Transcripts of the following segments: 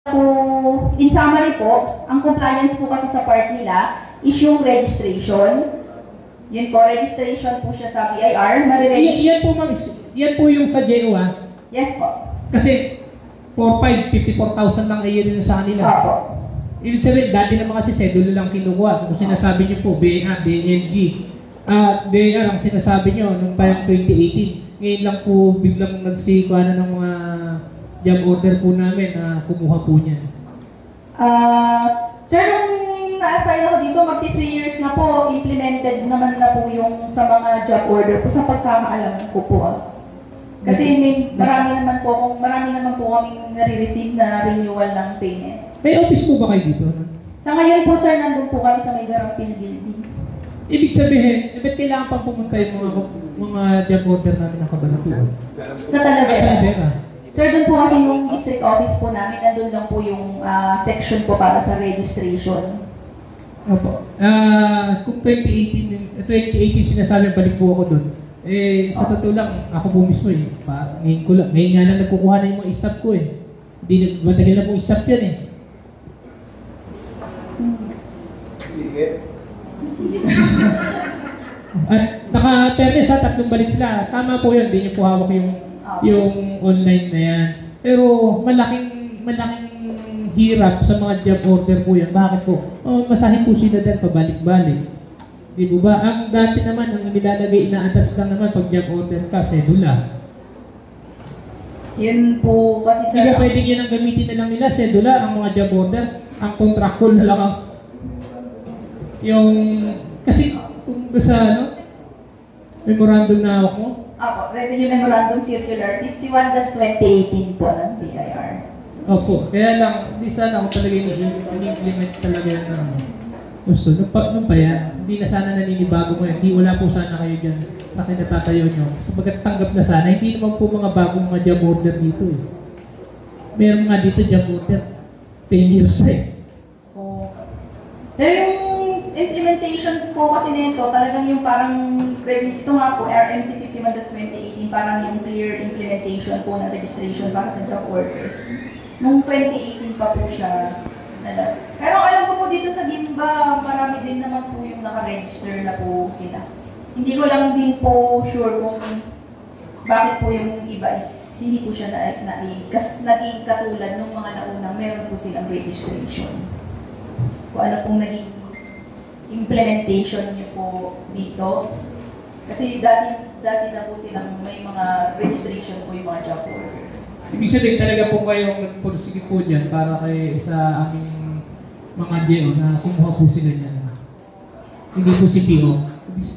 po, in summary po, ang compliance po kasi sa part nila is yung registration. Yun po, registration po siya sa BIR. Yan po, ma'am. Yan po yung sa JO, ha? Yes po. Kasi 54,000 lang a year yun sa kanila. Opo. Ibig sabihin, dati naman kasi sedula lang kinukuha. Kung sinasabi niyo po, BIR, DNG. BIR ang sinasabi niyo nung parang 2018. Ngayon lang po biglang nagsikuha na ng mga job order po namin na kumuha po niya. Sir, nung na-assign ako dito, magti 3 years na po, implemented naman na po yung sa mga job order po sa pagkakaalam ko po. Kasi marami naman po kaming nare-receive na renewal ng payment. May office po ba kayo dito? Sa ngayon po, sir, nandun po kami sa may Garampil Building. Ibig sabihin, ba't kailangan pang pumunta yung mga job order namin ng Cabanatuan? Sa Talavera. Talavera. Sir, doon po kasi yung district office po namin, nandun lang po yung section po para sa registration. Opo. Kung 2018 sinasabi, balik po ako doon. Sa totoo lang, ako po mismo ngayon nga lang nagkukuha na yung mga staff ko eh. Matagal na po staff yan eh. At naka-perme sa 3 balik sila. Tama po yun, hindi niyo po hawak yung online na yan. Pero malaking hirap sa mga job order po yan. Bakit po? Masahin po sila dahil pabalik-balik. Di ba? Ang dati naman, ang nilalagay, ina-attach lang naman pag job order ka, sedula. Yun po kasi sir. Hindi pwedeng yun ang gamitin na lang nila, sedula, ang mga job order. Ang contractual na lang kasi kung sa memorandum na hawak mo? Opo, Revenue Memorandum Circular 51-2018 po ng BIR. Opo, kaya lang, hindi sana ako talaga ini-implement talaga yan na gusto. Nung pa yan, hindi na sana naninibago mo yan. Hindi, wala po sana kayo dyan sa kinatatayo nyo. Sabagat tanggap na sana, hindi naman po mga bagong mga job order dito eh. Meron nga dito job order, 10 years na eh. Pero yung implementation po kasi nito, talagang yung parang, ito nga po, RMC 51-2018, parang yung clear implementation po ng registration para sa job order. Noong 2018 pa po siya. Pero alam ko po dito sa Gimba, marami din naman po yung naka-register na po sila. Hindi ko lang din po sure kung bakit po yung iba is hindi po siya naging katulad ng mga naunang meron po silang registration. Kung ano pong naging implementation niyo po dito. Kasi dati na po silang may mga registration po yung mga job order. Ibig sabihin talaga po kayong nagpursige po dyan para kay sa aming mga DO na kumuha po sila niyan. Hindi po si PO.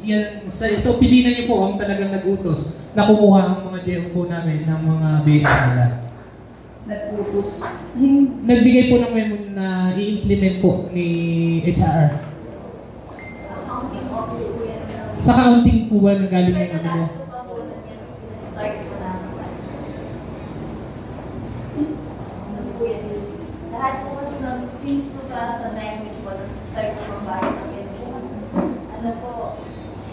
Yan, sa opisina niyo po ang talagang nag-utos na kumuha ang mga DO po namin ng mga BA nila. Nag-utos? Nagbigay po ng memo na i-implement po ni HR. Accounting office po yan. Sa accounting po ba nagaling yung ano mo? Lahat po kasi since 2009 po, start po ang bayan ng NGO. Ano po,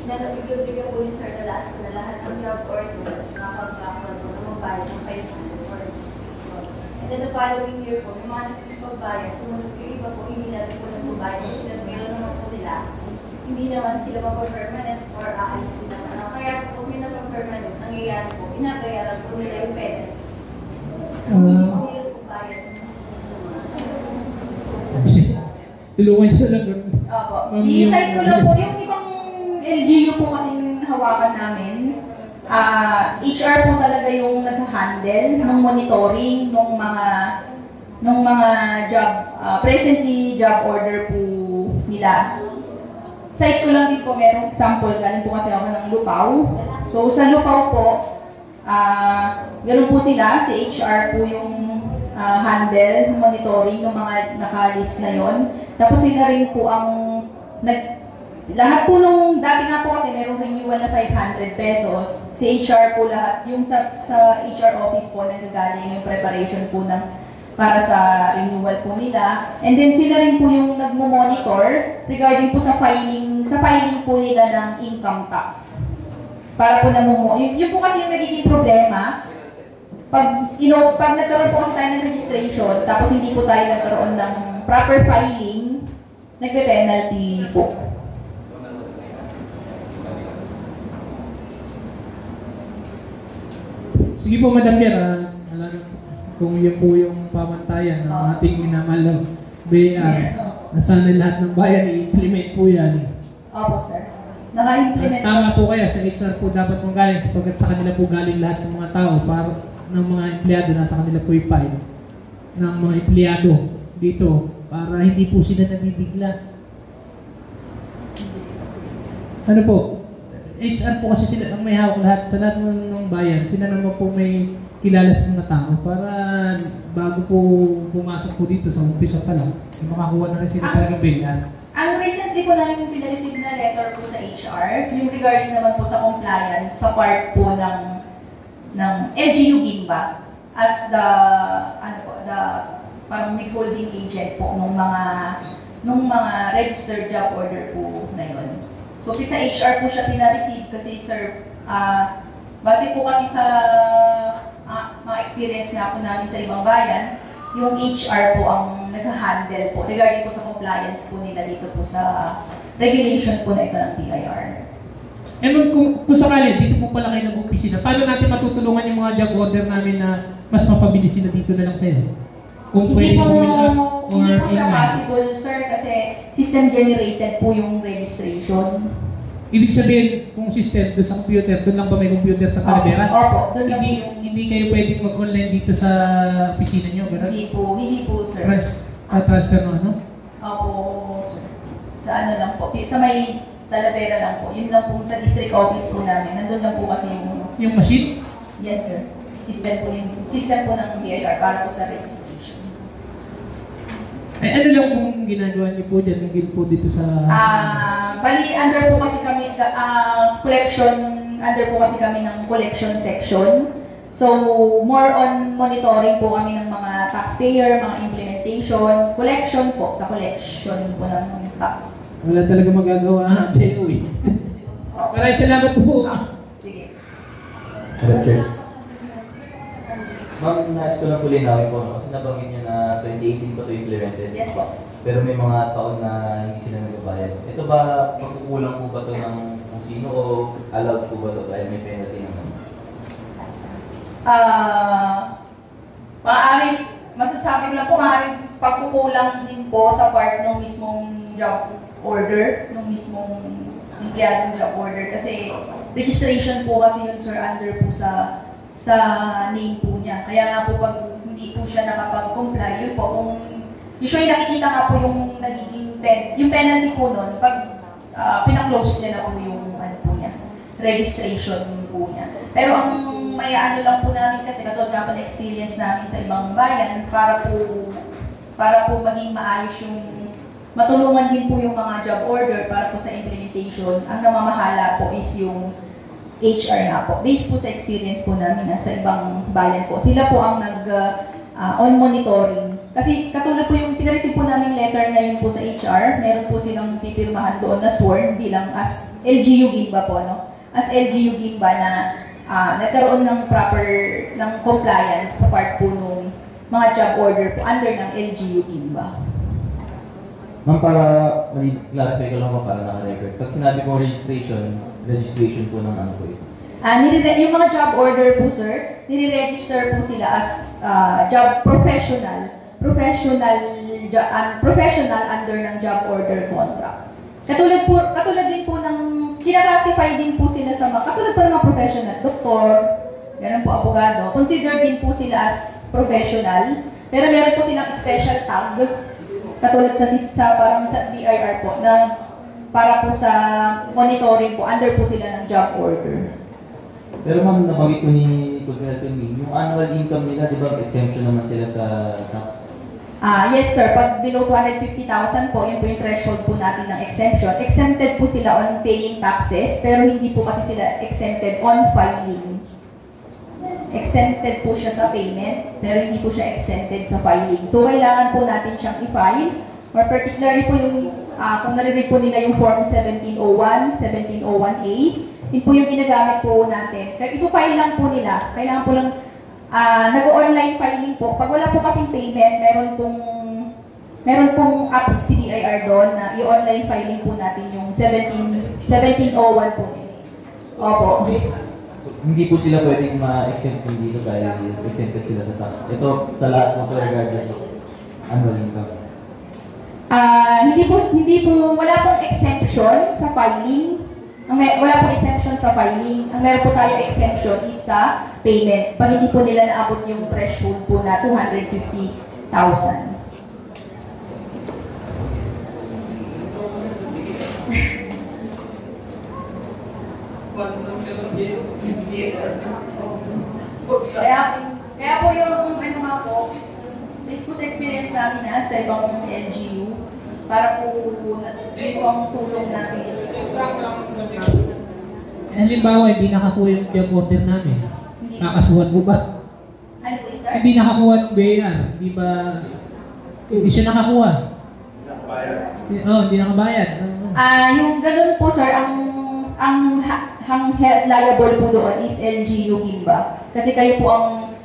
nalabigyan po ni Sir Nolasco na lahat ng job order na pag-travel po ng bayan ng 500 for registration. And then the following year po, may mga nagsipagbayan, sumunod yung iba po, hindi na rin po nagbabayan kasi meron naman po nila. Hindi naman sila mapag-permanent or aalis nila. Kaya po, may napag-permanent, nangyayari po, inabayaran po nila yung penalties. Hindi po nila po bayan. Tulungan siya lang. Opo. I-cite ko lang po yung ibang LGU po kasing hawakan namin. HR po talaga yung nasa-handle ng monitoring ng mga job, presently job order po nila. Cite ko lang din po, merong example, galing po kasi ako ng Lupaw. So sa Lupaw po, ganun po sila, si HR po yung handle, monitoring ng mga naka-list na yon. Tapos sila rin po ang lahat po nung dati nga po kasi merong renewal na 500 pesos. Si HR po lahat, yung sa HR office po nagagaling yung preparation po para sa renewal po nila. And then sila rin po yung nagmo-monitor regarding po sa filing po nila ng income tax. Para po yun po kasi yung nagiging problema. pag nagkaroon po tayo ng registration, tapos hindi po tayo nagkaroon ng proper filing, nagpe-penalty po. Sige po, Madam Chair, alam kung yun po yung pamantayan ng ating minamahal na BIR, na sana lahat ng bayan i-implement po yan. Opo, sir. Naka-implement. Tama po kaya sa HR po dapat manggaling sapagkat sa kanila po galing lahat ng mga tao para ng mga empleyado nasa kanila po i-file ng mga empleyado dito para hindi po sila nabibigla. Ano po? HR po kasi sila ang may hawak lahat sa lahat ng bayan. Sila naman po may kilala sa mga tao para bago po pumasok po dito sa umpisa pa lang, makakuha na rin sila talagang bilan. Ang recently po namin yung pinareceive na letter po sa HR, yung regarding naman po sa compliance sa part po ng LGU Gimba as the parang withholding agent po nung mga registered job order po na yun. So sa HR po siya pinareceive kasi sir, base po kasi sa mga experience nga po namin sa ibang bayan, yung HR po ang nag-handle po regarding po sa compliance po nila dito po sa regulation po na ito ng BIR. Kung sakali, dito po pala kayo nag-opisina, paano natin matutulungan yung mga job order namin na mas mapabilis sila dito na lang sa'yo? Kung Hindi pwede po, po hindi po siya possible, sir, kasi system-generated po yung registration. Ibig sabihin, kung system doon sa computer, doon lang ba may computer sa Calavera? Opo, doon lang Hindi kayo pwedeng mag-online dito sa opisina nyo, gano'n? Hindi po, sir. Transfer mo, ano? Opo, sir. Sa ano lang po, sa may Talavera lang po. Yun lang po sa district office po namin. Nandun lang po kasi yung machine? Yes, sir. System po ng BIR para po sa registration. Ay, ano lang pong ginagawa niyo po dyan, naging po dito sa... Bali, under po kasi kami, under po kasi kami ng collection section. So, more on monitoring po kami ng mga taxpayer, mga implementation, collection po, sa collection po ng tax. Wala talaga magagawa ang JO eh. Maraming salamat po. Sige. Ma'am, nais ko lang po linawin po, kasi nabanggit niyo na 2018 pa ito implemented. Yes po. Pero may mga taon na hindi sila nagbabayad. Ito ba, magkukulang po ba ito ng kung sino o allowed po ba ito dahil may penalty naman? Masasabi ko lang po, maaaring pagkukulang din po sa part ng mismong job order, ng mismong empleyadong job order. Kasi registration po kasi yun, sir, under po sa name po niya. Kaya nga po pag hindi po siya nakapag-comply, yun po, kung usually nakikita nga po yung nagiging yung penalty po nun, pag pinaklose niya na po yung registration po niya. Pero ang may ano lang po namin kasi katulad nga po na experience namin sa ibang bayan para po maging maayos yung matulungan din po yung mga job order para po sa implementation. Ang namamahala po is yung HR na po. Based po sa experience po namin sa ibang bayan po. Sila po ang on monitoring. Kasi katulad po yung pinareceive po namin letter ngayon po sa HR, meron po silang pipirmahan doon na sworn bilang as LGU Gimba po, no? As LGU Gimba na nagkaroon ng proper compliance sa part po nung mga job order po under ng LGU Gimba. Ma'am, para clarify ko lang po para naka-record. Pag sinabi ko registration po ng ano po ito? Yung mga job order po, sir, nire-register po sila as job professional under ng job order contract. Katulad din po ng kinaklasify din po sila sa mga katulad po ng mga professional, doktor, ganun po, abogado. Consider din po sila as professional, pero meron po silang special tag katulad sa parang sa BIR po na para po sa monitoring po, under po sila ng job order. Pero ma'am, nabanggit ko ni Consultant Ming, yung annual income nila, di ba exemption naman sila sa tax? Yes sir, pag below 250,000 po, yun po yung threshold po natin ng exemption. Exempted po sila on paying taxes, pero hindi po kasi sila exempted on filing. Exempted po siya sa payment, pero hindi po siya exempted sa filing. So, kailangan po natin siyang i-file, or particularly po yung, kung narinig po nila yung Form 1701, 1701A, yun po yung ginagamit po natin. Ito file lang po nila, kailangan po lang nag-online filing po. Pag wala po kasing payment, meron pong apps si BIR doon na i-online filing po natin yung 1701 po. Opo. Hindi po sila pwedeng ma-exempt dito dahil exempted sila sa tax. Ito sa lahat po regardless of annual income. Hindi po, wala pong exemption sa filing. Wala pong exemption sa filing. Ang meron po tayo exemption is sa payment. Pag hindi po nila naabot yung threshold po na 250,000. Kaya po yung ano nga po, based po sa experience namin sa ibang LGU, para po yun po ang tulong namin. Halimbawa, hindi nakakuha yung job order namin. Kakasuhan mo ba? Ano po yun, sir? Hindi nakakuha ng BIR. Hindi siya nakakuha. Hindi nakabayad. Yung ganun po, sir, ang health liable po doon is LGU Gimba. Kasi kayo po ang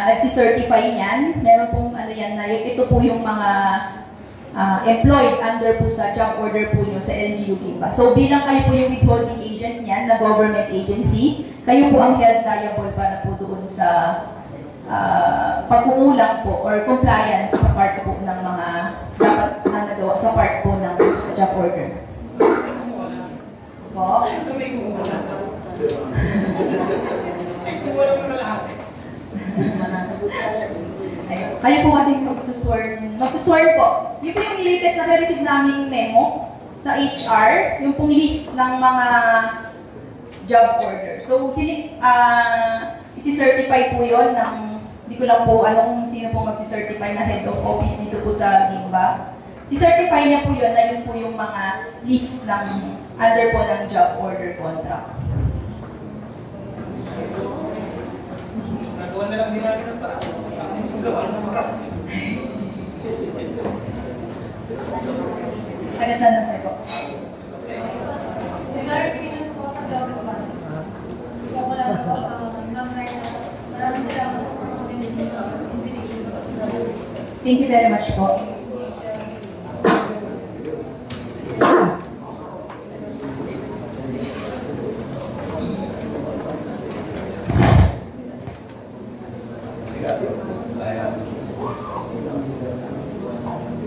nagsicertify niyan. Meron pong ano yan na ito po yung mga employed under po sa job order po nyo sa LGU Gimba. So bilang kayo po yung withholding agent niyan na government agency, kayo po ang health liable para po doon sa pagkukulang po or compliance sa part po ng mga dapat na nagawa sa part po ng job order. Po? Kayo po kasi magsuswear po. Yun po yung latest na receive naming memo sa HR, yung pong list ng mga job order. So, isi-certify po yun ng, hindi ko lang po alam kung sino po magsi-certify na head of office dito po sa Gimba. Si-certify niya po yun na yun po yung mga list ng under po ng job order contract. Nagawa na lang din natin ang parang. Kaya saan na sa'yo? Clarification po sa August 1. Kung wala na po, maraming salamat po for the invitation. Thank you very much po.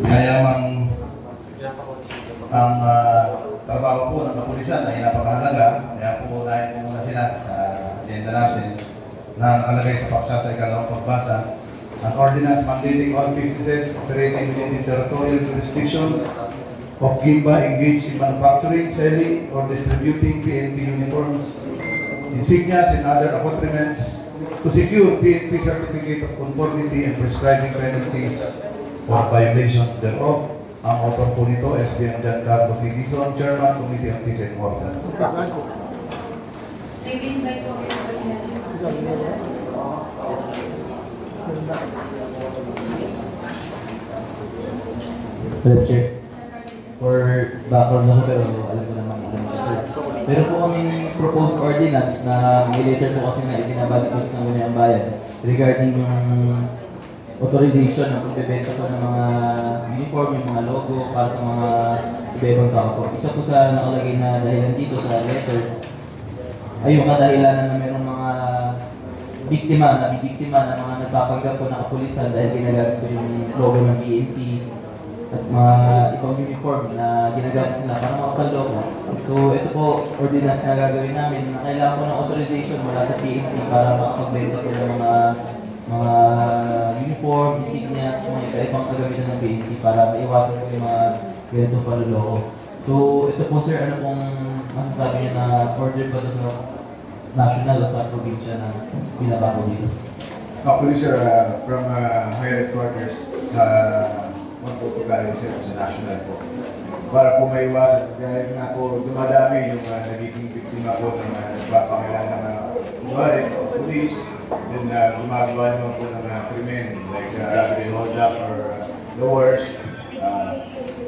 Kaya ang trabaho po ng kapulisan ay napakahalaga. Kaya po dahil po muna sila sa agenda natin na nakalagay sa paksa sa ikalawang pagbasa. An ordinance mandating all businesses operating within the territorial jurisdiction of Gimba engaged in manufacturing, selling, or distributing PNP uniforms, insignias, and other accoutrements to secure PNP certificate of conformity and prescribing penalties for violations thereof. Ang author po nito, SBM Giancarlo Fidison, Chairman, Committee on Peace and Order. Nag-invite po kayo sa Madam Chair, for background lang pero alam ko naman alam ko. Meron po kaming proposed ordinance na may letter po kasi na itinabati po sa Sangguniang Bayan regarding yung authorization ng pagbebenta po ng mga uniform, yung mga logo para sa mga iba-ibang tao po. Isa po sa nakalagay na dahilan dito sa letter ay yung kadahilanan na mayroong mga nabibiktima ng mga nagpapanggap po ng kapulisan dahil ginagamit po yung logo ng PNP at mga ibang uniform na ginagamit nila para makapanloko. So ito po, ordinance na gagawin namin na kailangan po ng authorization mula sa PNP para makapagbenta po ng mga uniform, insignias, mga iba-ibang kagamitan ng PNP para maiwasan po yung mga ganitong panloloko. So ito po sir, ano pong masasabi niyo na order ba ito sa national o sa probinsya na pinabako dito? Actually sir, from higher headquarters sa galing sir sa national po. Para po maiwasan, dahil nga po dumadami yung nagiging biktima po ng nagpapakilala ng police, then gumagawa naman po ng krimen like robbery, hold up, or the worst,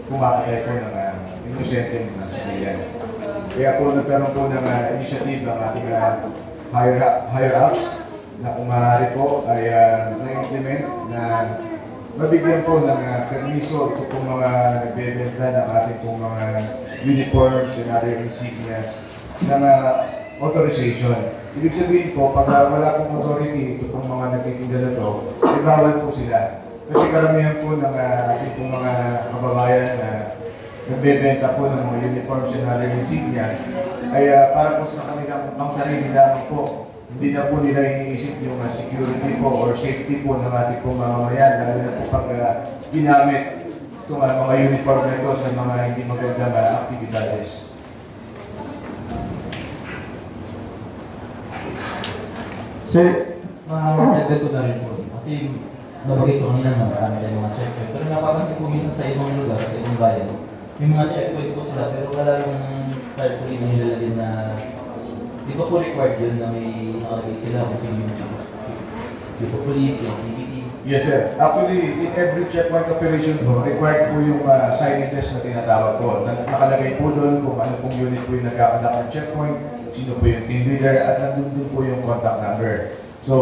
kumakatay po ng innocent na civilian. Kaya po nagkaroon po ng initiative ng ating higher ups na kung maaari po ay na-implement na mabigyan po ng permiso ito pong mga nagbebenta ng ating pong mga uniforms and other insignias ng authorization. Ibig sabihin po, pag wala pong authority, ito pong mga nagtitinda na ito, bawal po sila. Kasi karamihan po ng ating pong mga kababayan na nagbebenta po ng mga uniforms and other insignia ay para po sa kanilang pangsarili lamang po. Hindi na po nila iniisip yung security po or safety po ng ating pong mga mamamayan, lalo na po pag ginamit itong mga uniform na ito sa mga hindi magandang aktibidades. Sir, dagdag ko na rin po. Kasi nabagay ko kanina na marami tayong mga checkpoint. Pero napapansin ko minsan sa ibang lugar, sa ibang bayan, may mga checkpoint po sila, pero wala yung tarpaulin na nilalagyan na di ba po required yun na may nakalagay sila kung sino yung police, yung PPT? Yes, sir. Actually, in every checkpoint operation po, required po yung signages na tinatawag po. Nakalagay po doon kung ano pong unit po yung nagkakandak ng checkpoint, sino po yung team leader, at nandun din po yung contact number. So,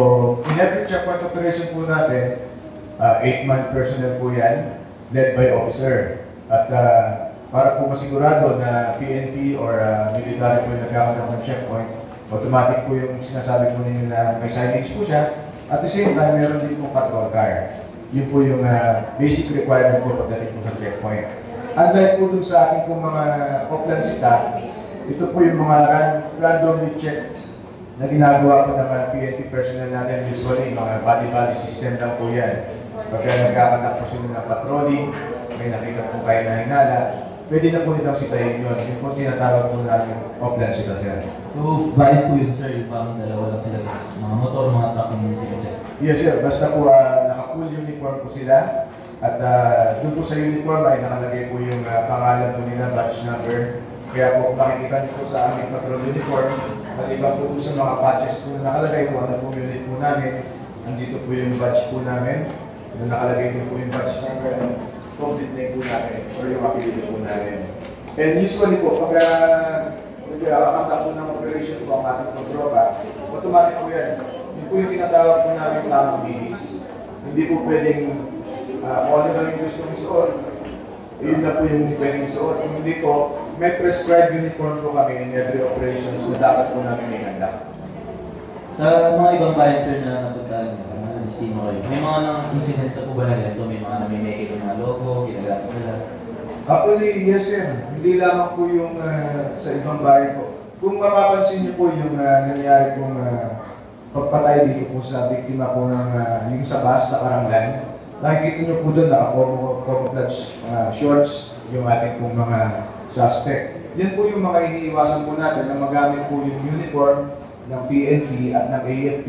in every checkpoint operation po natin, 8-man personnel po yan, led by officer. At para po masigurado na PNP or military po yung nagkakandak ng checkpoint, automatic po yung sinasabi po ninyo na may signage po siya. At the same time, meron din po patrol car. Yun po yung basic requirement po pagdating po sa checkpoint. Unlike po dun sa ating po mga offline staff, ito po yung mga randomly check na ginagawa po ng mga PNP personnel natin. Usually, mga body-body system lang po yan. Pagka nagkakanak po sila ng patrolling, may nakita po kayo na hinala, pwede na po nilang sitayin yun. Yung po tinatawag po natin offline sita sir. So, valid po yun sir, yung parang dalawa lang sila, mga motor, mga truck, yung check. Yes sir, basta po naka-full uniform po sila. At doon po sa uniform ay nakalagay po yung pangalan po nila, batch number. Kaya po makikita niyo po sa aming patrol uniform, maliban po sa mga patches po na nakalagay po, ano pong unit po namin. Nandito po yung batch po namin. Nakalagay din po yung batch number ng complete name po namin or yung apelido po namin. And usually po, pag nakakanta po ng operation po ang ating pag-droga, automatic po yan. Yun po yung tinatawag po namin tamang bihis. Hindi po pwedeng kung ano lang yung gusto mong isuot, yun na po yung pwedeng isuot. Kung hindi po, may prescribed uniform po kami in every operations na dapat po namin ihanda. Sa mga ibang bayan sir na napuntahan niyo, Alistino kayo, may mga incidents na po ba na ganito? May mga namimeke ng mga logo, ginagamit nila? Actually, yes sir. Hindi lamang po yung sa ibang bayan po. Kung mapapansin niyo po yung nangyari pong pagpatay dito po sa biktima po ng yung sa bus sa Karanglan, nakikita niyo po doon naka-camouflage shorts yung ating pong mga suspect. Yan po yung mga iniiwasan po natin na magamit po yung uniform ng PNP at ng AFP.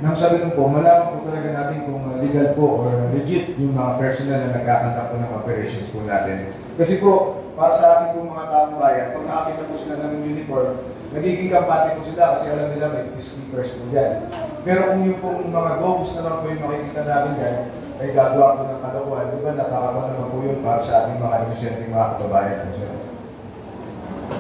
Nang sa ganun po, malaman po talaga natin kung legal po or legit yung mga personnel na nagkakandak po ng operations po natin. Kasi po, para sa ating po mga taong bayan, pag nakakita po sila ng uniform, nagiging kampante po sila kasi alam nila may peacekeepers po dyan. Pero kung yung pong mga ghosts naman po yung makikita natin dyan, ay gagawa po ng kalokohan, di ba nakakatawa naman po yun para sa ating mga inosenteng mga kababayan po sir.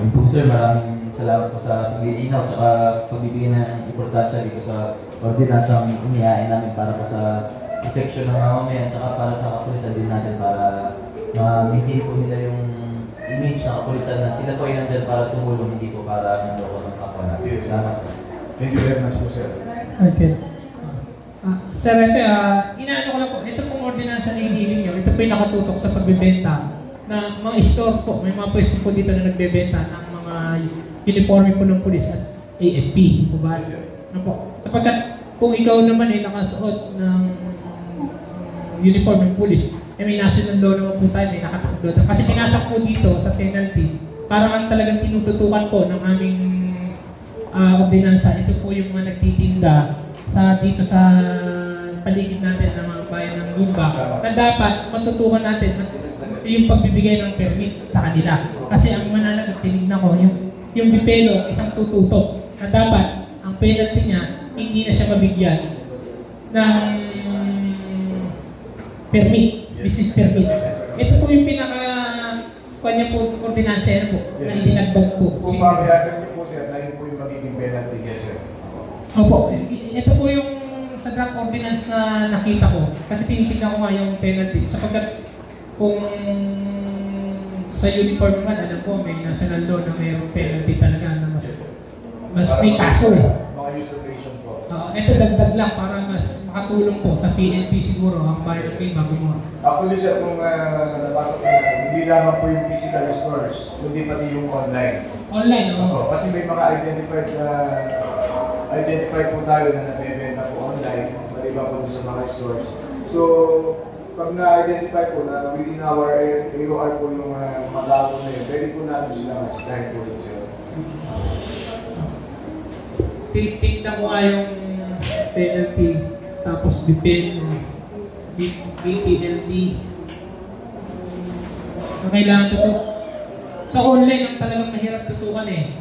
Yun po sir, maraming salamat po sa paglilinaw at pagbibigay ng importansya dito sa ordinansang inihain namin para po sa protection ng mga mamamayan at para sa kapulisan din natin para ma-maintain po nila yung image ng kapulisan na sila po ay nandyan para tumulong, hindi po para nandoko ng kapwa natin. Salamat sir. Thank you very much po sir. Okay. Sir Repe, inaano ko lang po, ito pong ordinansa na hinihiling nyo, ito po yung nakatutok sa pagbebenta na mga store po, may mga pwesto po dito na nagbebenta ng mga uniforme po ng pulis at AFP. Po ba? Ano po? Sapagkat kung ikaw naman ay nakasuot ng uniform ng pulis, may national law naman po tayo, may nakatakdo. Kasi pinasak po dito sa penalty, parang talagang tinututukan po ng aming ordinansa. Ito po yung mga nagtitinda dito sa paligid natin ng mga bayan ng Lumba na dapat matutukan natin yung pagbibigay ng permit sa kanila. Kasi ang mananagat, tinignan ko, yung bipelo, isang tututok na dapat ang penalty niya, hindi na siya mabigyan ng permit, business permit. Ito po yung kanya po ordinansa po, na idinagdag po. Kung mamayagan niyo po sir, na yun po yung magiging penalty, yes sir. Opo, ito po yung sa draft ordinance na nakita ko, kasi tinitingnan ko nga yung penalty, sapagkat kung sa uniform naman, alam ko may national law na mayroong penalty talaga na mas may kaso eh. Mga usurpation po. Ito dagdag lang para mas makatulong po sa PNP siguro ang bayad kay bago mo. Actually sir, kung nabasa ko na, hindi lamang po yung physical stores, kundi pati yung online. Online, oo. Opo, kasi may mga identified po tayo na nabebenta po online, maliban po sa mga stores. So, pag na-identify po na within our AOR po yung mag-aako na yun, pwede po natin sila mas-dahil po yun sir. Tingnan ko nga yung penalty, tapos detain, BTLD. So, kailangan to. Sa online, ang talagang mahirap tutukan eh.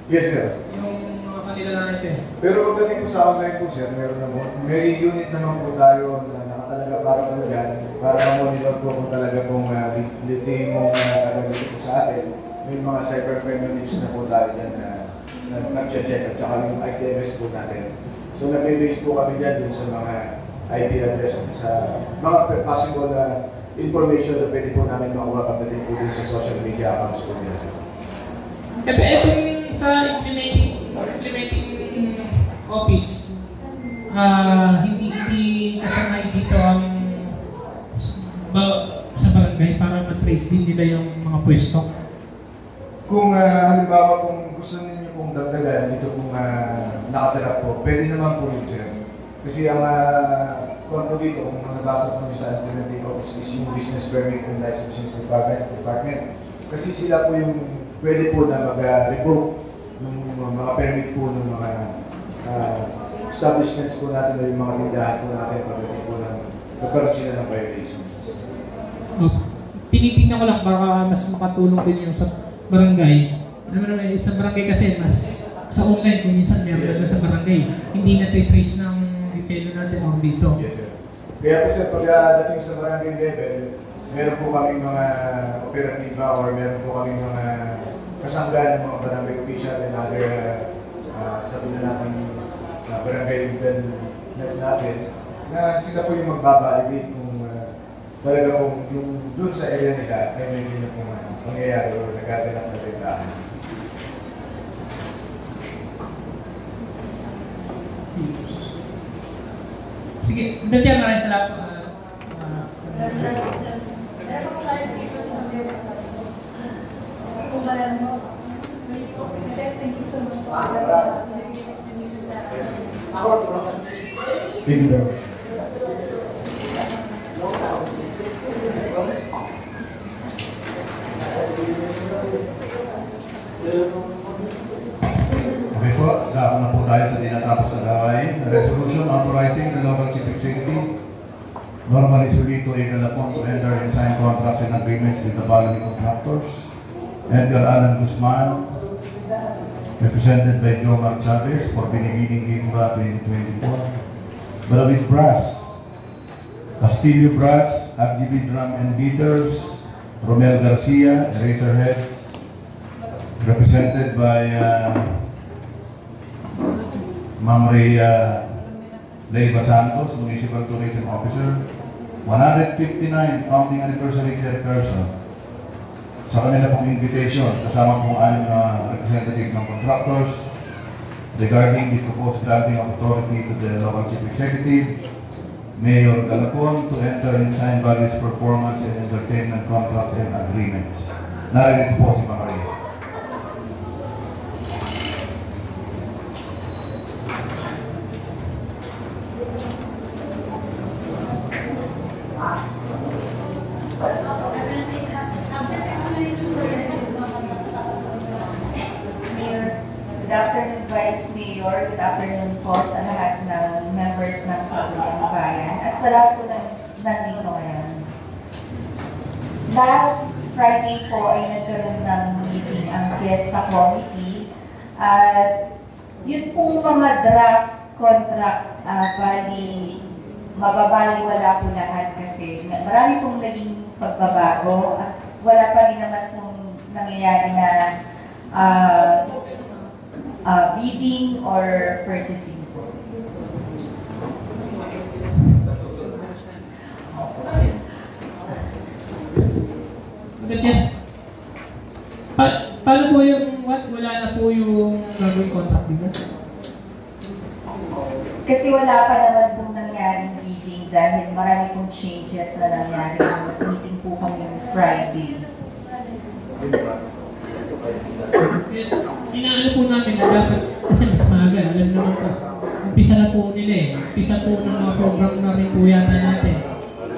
Yes sir. Yung mga kanila natin. Pero pagdating po sa online po sir, meron naman, may unit naman po tayo na nakatalaga para po dyan, para ma-monitor po kung talaga pong detain mo nagagawin po sa atin. May mga cybercrime units na po tayo dyan na nag-check at saka yung ITMS po natin. So nag-base po kami dyan sa mga IP address at sa mga possible information na pwede po namin makuha pagdating po din sa social media accounts po nila. Tapi itong sa implementing office, hindi kasanay dito ang sa barangay para ma-trace din nila yung mga pwesto. Kung halimbawa kung gusto ninyo pong dagdagan dito kung nakatira po, pwede naman po yun sir. Kasi ang kung po dito, kung nabasa po nyo sa implementing office is yung business permit and licensing department. Kasi sila po yung pwede po na mag-revoke ng mga permit po ng mga establishments po natin o yung mga tindahan po natin pagdating po ng nagkaroon sila ng violations. Tinitingnan ko lang baka mas makatulong din yung sa barangay. Alam mo naman, sa barangay kasi mas sa online kung minsan meron na sa barangay. Hindi na-trace ng detail natin o dito. Yes sir. Kaya po sir, pagdating sa barangay level, meron po kami mga operatiba or meron po kami mga kasanggahan ng mga barangay official and other sabi na natin barangay level natin na sila po yung magbabalidate kung talaga kung yung doon sa area nila ay may ganyan pong mangyayari o nagaganap na bentahan. Sige, datiyan na rin sa lahat. Meron ko clarification sa mga kung alam mo, thank you so much po. Explanation sa Thank you very much. Okay po, dako na po tayo sa tinatapos na gawain. Resolution authorizing the local chief executive normally Solito A. Galapon to enter and sign contracts and agreements with the following contractors. Edgar Alan Guzman, represented by Joe Mark Chavez for Binibining Gimba 2024. David Brass, Castillo Brass, RGB Drum and Beaters, Romel Garcia, Razorhead, represented by Ma'am Rhea Leiva Santos, Municipal Tourism Officer. 159 founding anniversary chairperson. Sa kanila pong invitation, kasama pong 6 na representative ng contractors regarding the proposed granting of authority to the local chief executive, Mayor Galapon, to enter and sign various performance and entertainment contracts and agreements. Narinig po si Ma'am Rhea. Good afternoon, Vice Mayor. Good afternoon po sa lahat ng members ng Sangguniang Bayan at sa lahat po ng nandito ngayon. Last Friday po ay nagkaroon ng meeting ang Fiesta Committee at yun pong mga draft contract mababaliwala po lahat kasi marami pong naging pagbabago at wala pa rin naman pong nangyayari na bidding or purchasing po. Maganda. Paano po yung wala na po yung gagawin contract dito? Kasi wala pa naman pong nangyaring meeting dahil marami pong changes na nangyari. Nag-meeting po kami Friday. Inaano po namin na dapat, kasi mas maaga, alam naman po. Umpisa na po nila eh. Umpisa po ng mga program na rin po yata natin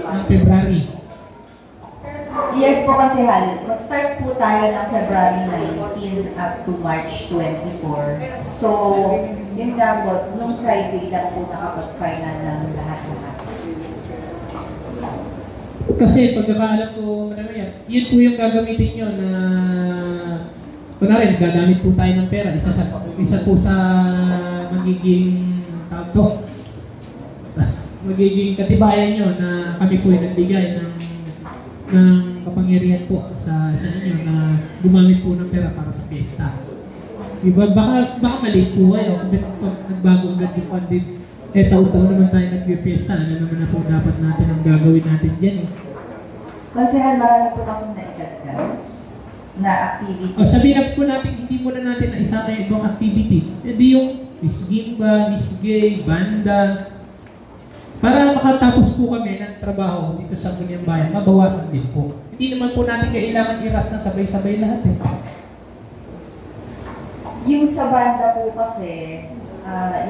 ng February. Yes po, Konsehal. Mag-start po tayo ng February 19 up to March 24. So, yun nga po, nung Friday lang po nakapag-final ng lahat-lahat. Kasi pagkakaalam ko naman yan, yun po yung gagamitin nyo na kunwari, gagamit po tayo ng pera. Isa po sa magiging tawag magiging katibayan nyo na kami po yung nagbigay ng kapangyarihan po sa inyo na gumamit po ng pera para sa pesta. Diba? Baka mali po kayo kung nagbago agad yung pandit. Taon-taon naman tayo nagpipiesta. Ano naman na po dapat natin ang gagawin natin dyan. Konsehal, marami po kasing naikagdag na activity. Sabihin po natin, hindi muna natin na isa na ibang activity. Hindi yung Miss Gimba, Miss Gay, banda. Para makatapos po kami ng trabaho dito sa Bunyang Bayan, mabawasan din po. Hindi naman po natin kailangan iras na sabay-sabay lahat eh. Yung sa banda po kasi,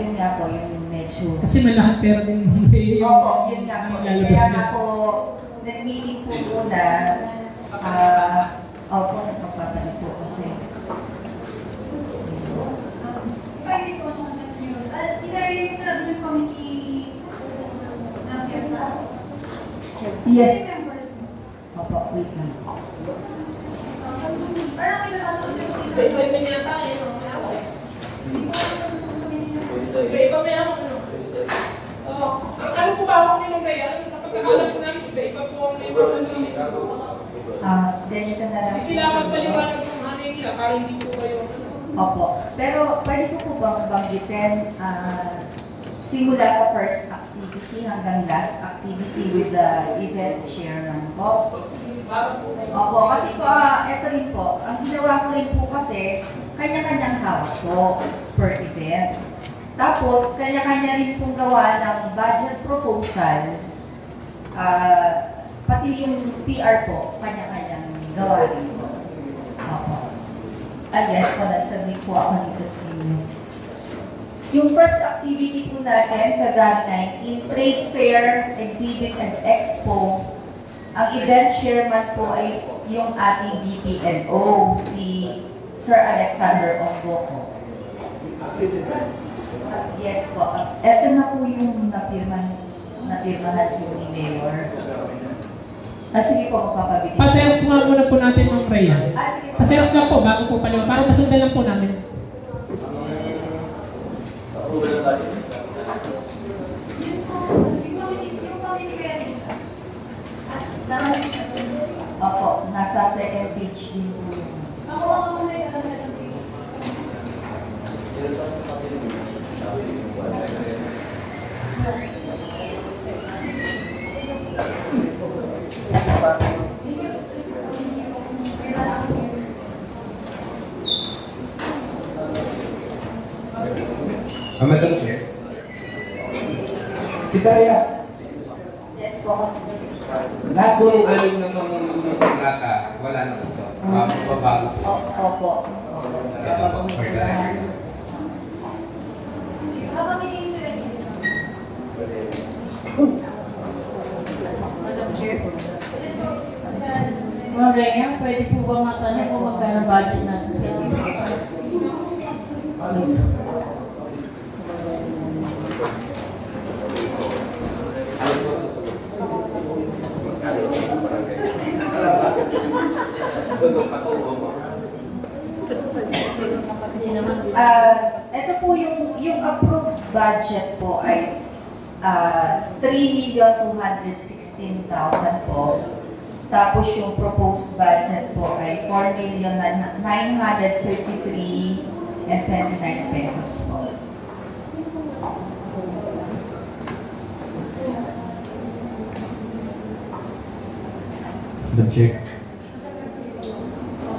yun nga po, yung medyo... Kasi malahat pera din yung Opo, yun nga po. lalabas Kaya na. nga po, nag-meeting po muna, opo, nagpapabalik po kasi. Pwede po nung sa inyo. Tinarinig sa yung committee ng fiesta. Yes. Members mo. Opo, wait lang. Parang may nakasal yung Iba-iba niya tayo, may away. Iba-iba may awak, ano? Ano po ba awak niyo nung kaya? Sa pagkakalam po namin, iba-iba po ang may mga Ganito na lang. Sila magpaliwanag ng hanay nila para hindi po kayo, ano? Opo. Pero pwede ko po bang banggitin simula sa first activity hanggang last activity with the event chairman po? Opo, kasi po, ito rin po, ang ginawa ko rin po kasi, kanya-kanyang hawak po per event. Tapos, kanya-kanya rin pong gawa ng budget proposal, pati yung PR po, kanya-kanyang gawa rin po. Opo. Yes po, nagsabit po ako nito sa inyo. Yung first activity po natin, February 19, Trade Fair, Exhibit and Expo. Ang event chairman po ay yung ating DPNO, si Sir Alexander Ongoco. Yes po. Ito na po yung napirmahan po ni Mayor. Sige po, magpapabili. Pasayoks nga muna po natin ng Rhea. Sige po. Pasayoks lang po, bago po pala. Para masundan lang po namin. Opo, nasa second page din po. Ako ang muna yung sa country. Madam Chair. Titaya, Yes po. lahat po ng aling na mga kontrata, wala na po ito. Mababago. Opo. Habang ini-interview. Maria, pwede po ba matanong kung magkano budget natin sa Ito po yung approved budget po ay 3,216,000 po. Tapos yung proposed budget po ay 4,933.29 pesos po. Madam Chair.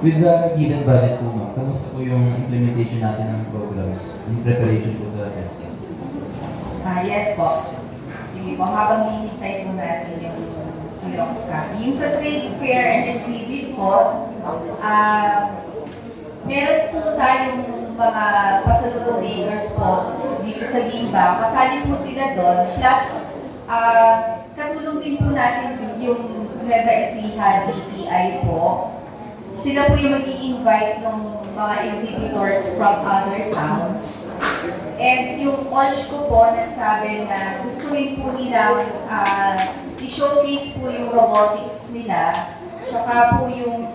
With the given budget po ma'am, kamusta po yung implementation natin ng programs in preparation po sa testing? Yes po. Sige po, habang hinihintay po natin yung Xerox copy. Yung sa trade fair and exhibit po, meron po tayong mga pasalubong makers po dito sa Gimba. Kasali po sila doon. Plus, katulong din po natin yung Nueva Ecija DTI po. Sila po yung mag-i-invite ng mga exhibitors from other towns. And yung OLS ko po nagsabi na gusto rin po nilang i-showcase po yung robotics nila. Tsaka po yung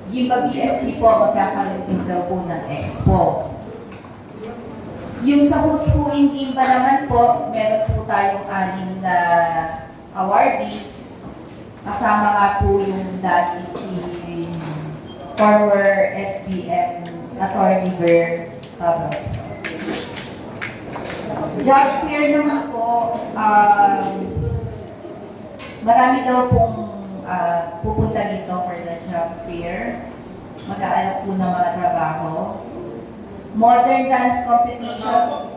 Gimba BFP po magkakaroon din daw po ng expo. Yung sa Hushuing Gimba naman po, meron po tayong 6 na awardees. Kasama nga po yung dati former SBM Attorney Ver Cabros. Job fair naman po, marami daw pong pupunta dito for the job fair. Mag-aalap po ng mga trabaho. Modern dance competition.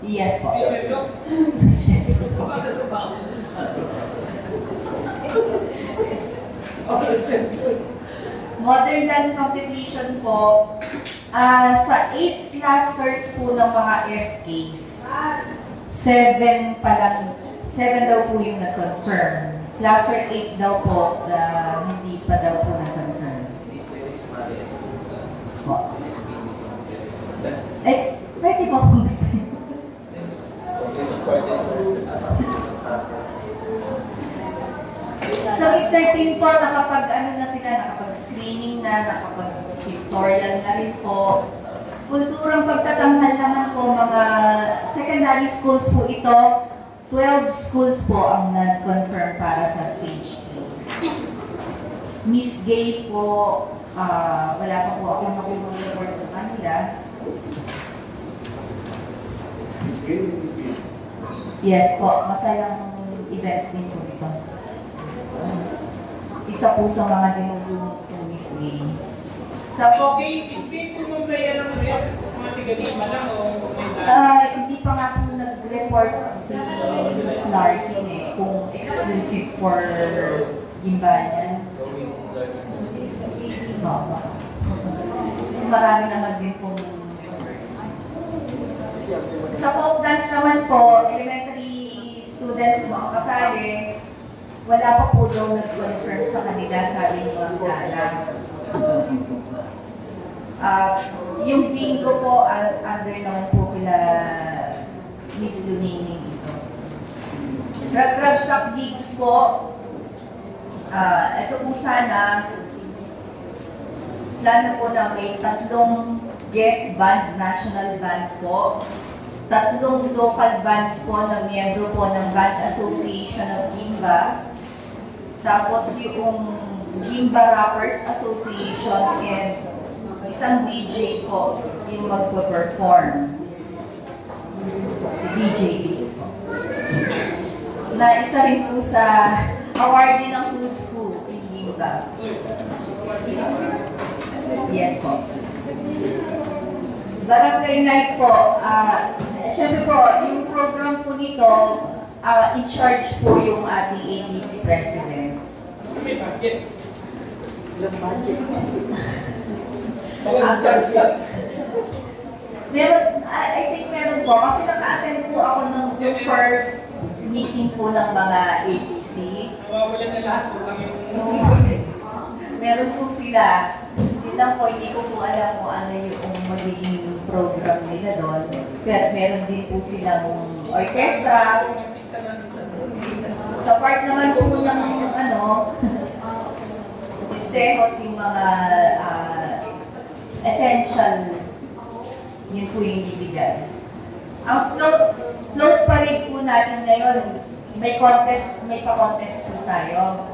Yes po. Modern dance competition po, sa 8 clusters po ng mga SKs, 7 daw po yung nag-confirm. Cluster 8 daw po, hindi pa daw po nag-confirm. Pwede ba kung gusto? Sa Mr. Team po, nakapag-screening na, nakapag-tutorial na rin po. Kulturang pagtatanghal naman po, mga secondary schools po ito, 12 schools po ang nag-confirm para sa stage 3. Miss Gay po, wala pa po ako nakuha-report sa kanila. Miss Gay? Yes po, masayang event din po ito. Isa po sa mga dinulunod po Miss Gay. Sa po, Hindi po mamaya ng mga tiga-Gimba lang o hindi pa nga po nag-report si Miss Larkin kung exclusive for Gimba yan. Marami naman din po. Sa folk dance naman po, elementary students mo ang kasali, wala pa po daw nag-confirm sa kanila, sabi ni Ma'am Dala. Yung bingo po, under naman po kila Miss Lunini dito. Rag-ragsak gigs po, ito po sana, plano po na may 3 guest band, national band po, 3 local bands po na miyembro po ng Band Association of Gimba, tapos yung Gimba Rappers Association and isang DJ po yung magpo-perform. DJ base po. Na isa rin po sa awardee ng Who's Who in Gimba. Yes po. Barangay Night po, syempre po, yung program po nito, in charge po yung ating ABC President. may budget. Meron, I think meron po, kasi naka-attend po ako ng yung first meeting po ng mga ABC. Nawawala na lahat po lang yung... Meron po sila. Yun lang po, hindi ko po alam kung ano yung magiging program nila doon. Pero meron din po silang orchestra. Sa part naman po ng festejos, yung mga essential, yun po yung ibigay. Ang float parade po natin ngayon, may pa-contest po tayo.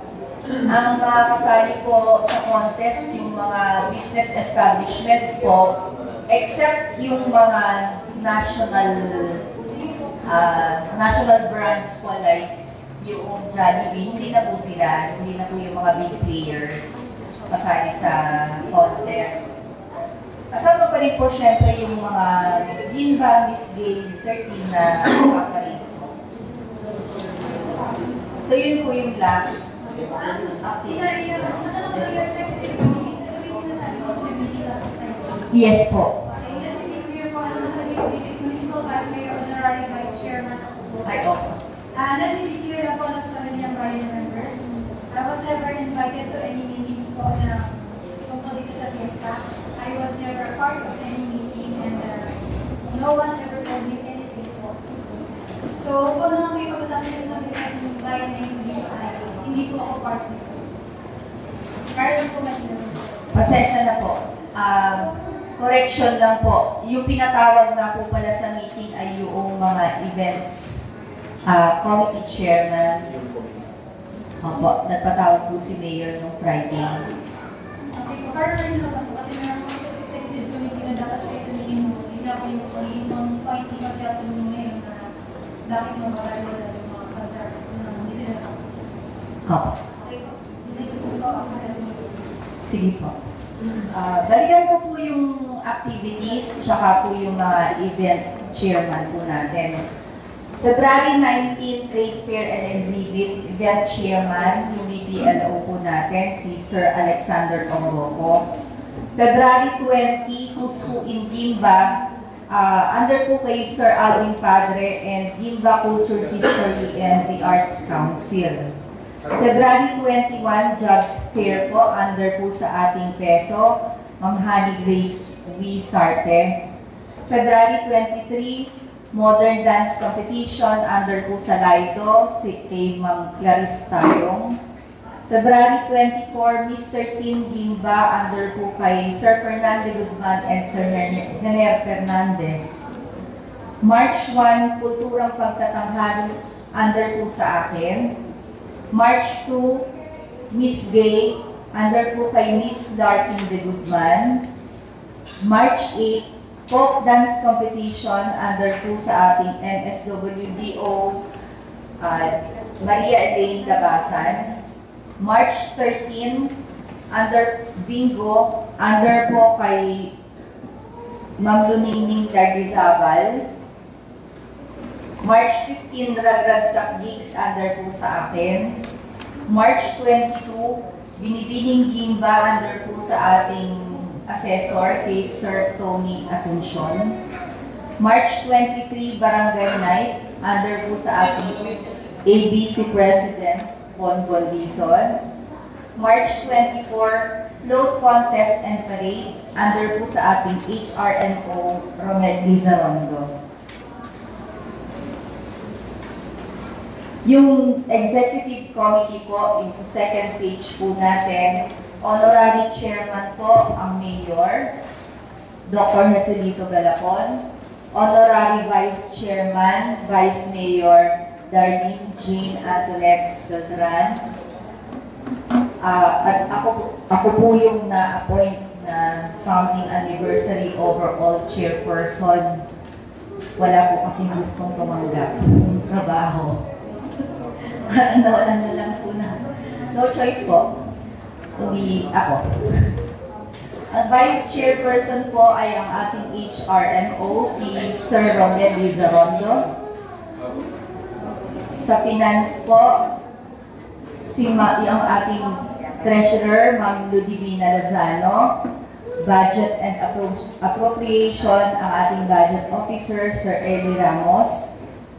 Ang mga kasali po sa contest, yung mga business establishments po, except yung mga national brands po like yung Jollibee, hindi na po sila, hindi na po yung mga big players kasali sa contest. Kasama pa rin po syempre yung mga Miss Ginba, Miss Gay, Mr. T na kakarin. So yun po yung last. Yes po. Ay, opo. Nag-declare na po sa kanyang barrier members. I was never invited to any meetings po na tungkol dito sa fiesta. I was never part of any meeting and no one ever told me anything po. So, kung naman may pag-usapan nyo sa mga bayan na hindi po ako part nito. Kaya po Pasensya na po. Correction lang po. Yung pinatawag na po pala sa meeting ay yung mga events committee chairman. Opo, nagpatawag po si Mayor nung Friday. Okay po, pero rin naman po kasi meron po sa executive committee na dapat kayo tuloyin mo. Hindi ako yung point ni kasi atin mo ngayon na bakit mo mag-alala yung mga contracts na hindi sila nakapos. Opo. Okay po, hindi ko po ako sa Sige po. Balikan ko po yung activities, tsaka po yung mga event chairman po natin. February 19, Trade Fair and Exhibit, event chairman, yung BPLO po natin, si Sir Alexander Tongoco. February 20, Husu in Gimba, under po kay Sir Alvin Padre and Gimba Culture History and the Arts Council. February 21, Jobs Fair po, under po sa ating peso, Ma'am Honey Grace V. Sarte. February 23, Modern Dance Competition, under po sa Lido, si kay Ma'am Clarice Tayong. February 24, Mr. Tin Gimba, under po kay Sir Fernando Guzman and Sir Hener Fernandez. March 1, Kulturang Pagtatanghal, under po sa akin. March 2, Miss Gay, under po kay Miss Larkin de Guzman. March 8, Folk Dance Competition, under po sa ating MSWDO Maria Elaine Labasan. March 13, under Bingo, under po kay Ma'am Luningning Dagrizabal. March 15, Ragragsak Gigs, under po sa akin. March 22, Binibining Gimba, under po sa ating assessor, kay Sir Tony Asuncion. March 23, Barangay Night, under po sa ating ABC President, Bonbon Dizon. March 24, Float Contest and Parade, under po sa ating HRMO, Romel Lizarondo. Yung executive committee po, yung sa second page po natin, honorary chairman po ang mayor, Dr. Jesulito Galapon. Honorary vice chairman, vice mayor, Darlene Jean Antoinette Beltran. At ako po yung na-appoint na founding anniversary overall chairperson. Wala po kasing gustong tumanggap ng trabaho. Nawalan na lang po na. No choice po. Tumi ako. Ang vice chairperson po ay ang ating HRMO, si Sir Romel Lizarondo. Sa finance po, ang ating treasurer, Ma'am Ludivina Lazano. Budget and appropriation, ang ating budget officer, Sir Eli Ramos.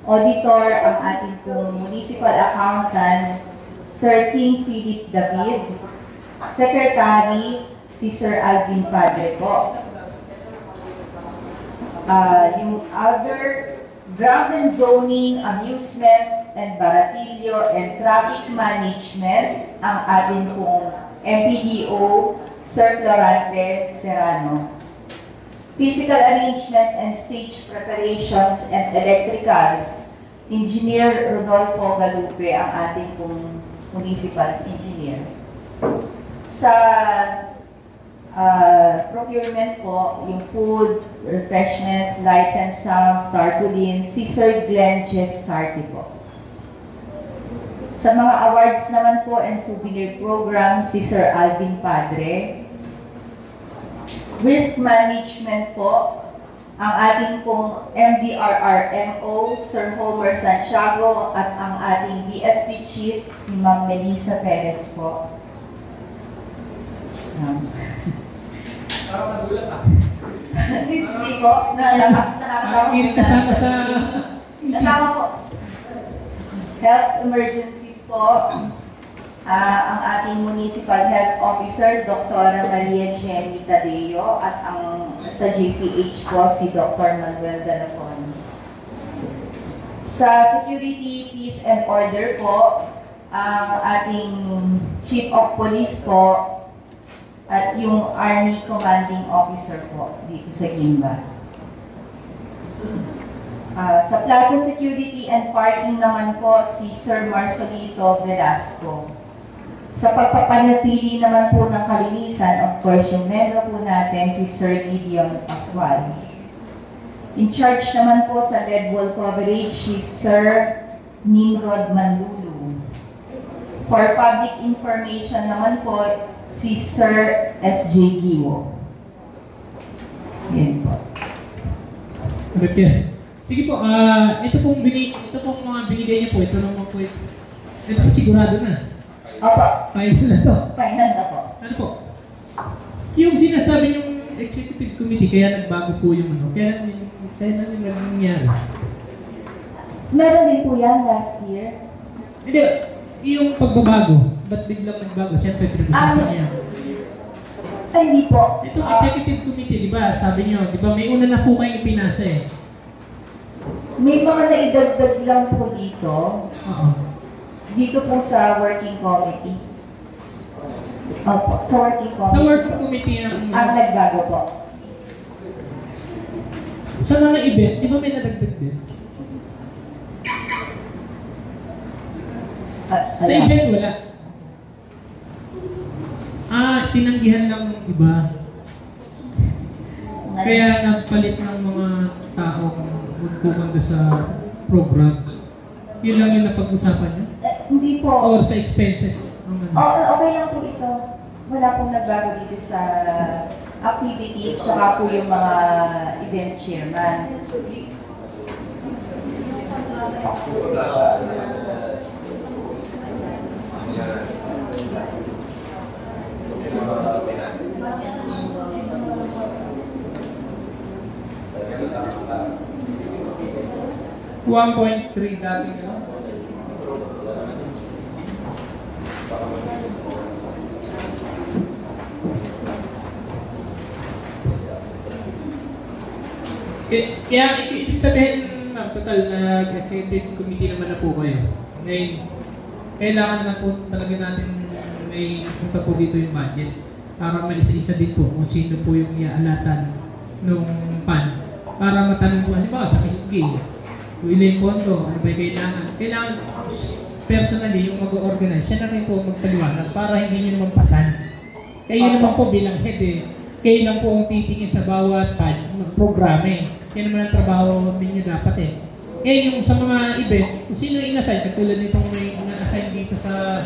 Auditor, ang ating municipal accountant, Sir King Philip David. Secretary, si Sir Alvin Padre po. Yung other, ground and zoning, amusement, and baratilyo, and traffic management, ang ating pong MPDO, Sir Florante Serrano. Physical arrangement and stage preparations and electricals, Engineer Rodolfo Galupe, ang ating pong municipal engineer. Sa procurement po, yung food, refreshments, lights and sounds, tarpaulin, si Sir Glenn Jes Sarti po. Sa mga awards naman po and souvenir program, si Sir Alvin Padre. Risk management po, ang ating pong MDRRMO, Sir Homer Santiago, at ang ating BFP Chief, si Ma'am Melissa Perez po. Parang nagulat ah. Hindi po, Parang hindi kasama sa... Kasama po. Health emergencies po. Ang ating Municipal Health Officer, Dr. Maria Jenny Tadeo, at ang sa JCH po, si Dr. Manuel Dalafon. Sa Security, Peace and Order po, ang ating Chief of Police po, at yung Army Commanding Officer po, dito sa Gimba. Sa Plaza Security and Parking naman po, si Sir Marcelito Velasco. Sa pagpapanatili naman po ng kalinisan, of course, yung membro po natin, si Sir Gideon Pascual. In charge naman po sa lead wall coverage, si Sir Nimrod Manlulu. For public information naman po, si Sir S.J. Giwo. Yan po. Okay. Sige po, ito pong mga binigay niyo po, ito naman po, ito po sigurado na. Opo. Final na to. Final na po. Ano po? Yung sinasabi yung executive committee, kaya nagbago po yung ano, kaya namin nangyari. Meron din po yan last year. Hindi, yung pagbabago, ba't biglang nagbago? Siyempre, pinag-usapan niya. Ay, hindi po. Itong executive committee, di ba, sabi niyo, di ba, may una na po kayong pinasa eh. May mga naidagdag lang po dito. Oo. Dito po sa working committee. Opo, sa working committee. Sa working committee ang nagbago po. Sa mga event, di ba may nadagdag din? Sa event, wala. Tinanggihan lang ng iba. Kaya nagpalit ng mga tao magpumanda sa program. Yun lang yung napag-usapan niyo? Hindi po. Or sa expenses? Okay lang po ito. Wala pong nagbago dito sa activities, saka po yung mga event chairman. $1.3 dati no? Kaya ibig sabihin, ma'am, total executive committee naman na po kayo. Ngayon, kailangan na po talaga natin may punta po dito yung budget para maisa-isa din po kung sino po yung iaalatan ng PAN para matanong po, halimbawa sa PISG, kung ilan yung pondo, ano ba yung kailangan. Kailangan personally yung mag-organize, siya na rin po magpaliwanag para hindi nyo naman pasan. Kayo naman po bilang head eh. Kayo lang po ang titingin sa bawat programe. Yan naman ang trabaho ninyo dapat eh. Kaya yung sa mga event, kung sino in-assign, katulad nitong may na-assign dito sa